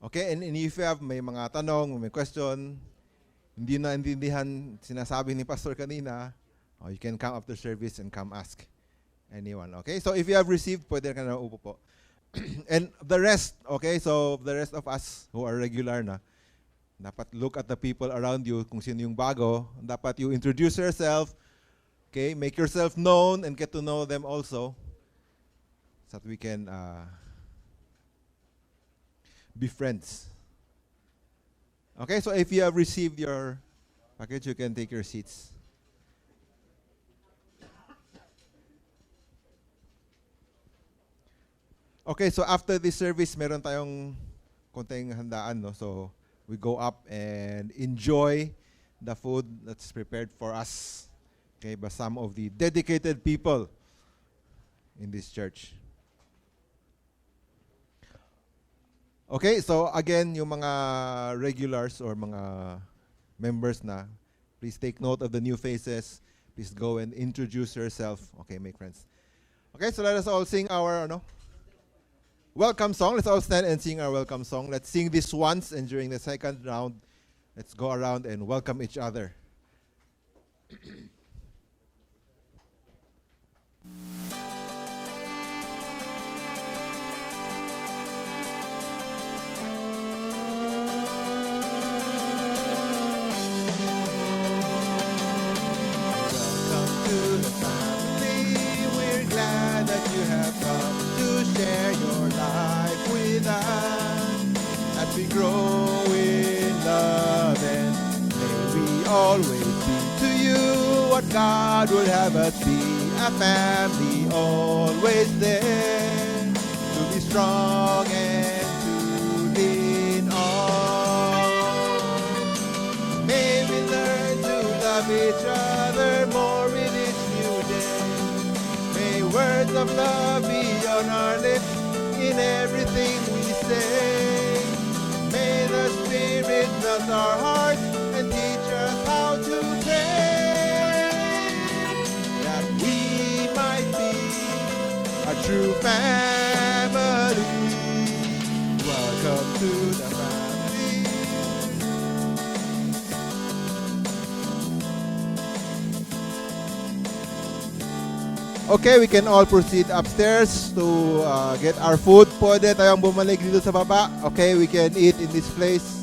Okay, and if you have may mga tanong, may question, hindi na intindihan sinasabi ni Pastor kanina, you can come after service and come ask anyone. Okay, so if you have received, pwede ka na upo po. And the rest, okay, so the rest of us who are regular na, dapat look at the people around you, kung sino yung bago, dapat you introduce yourself, okay, make yourself known and get to know them also, so that we can be friends. Okay, so if you have received your package, you can take your seats. Okay, so after this service, meron tayong konting handaan, no? So we go up and enjoy the food that's prepared for us, okay, by some of the dedicated people in this church. Okay, so again, yung mga regulars or mga members na, please take note of the new faces. Please go and introduce yourself. Okay, make friends. Okay, so let us all sing our welcome song. Let's all stand and sing our welcome song. Let's sing this once, and during the second round, let's go around and welcome each other. We grow in love, and may we always be to you what God would have us be, a family always there, to be strong and to lean on. May we learn to love each other more with each new day. May words of love be on our lips in everything we say. May the Spirit melt our hearts and teach us how to pray, that we might be a true family. Welcome to the family. Okay, we can all proceed upstairs to get our food. Pwede tayong bumalik dito sa baba. Okay, we can eat in this place.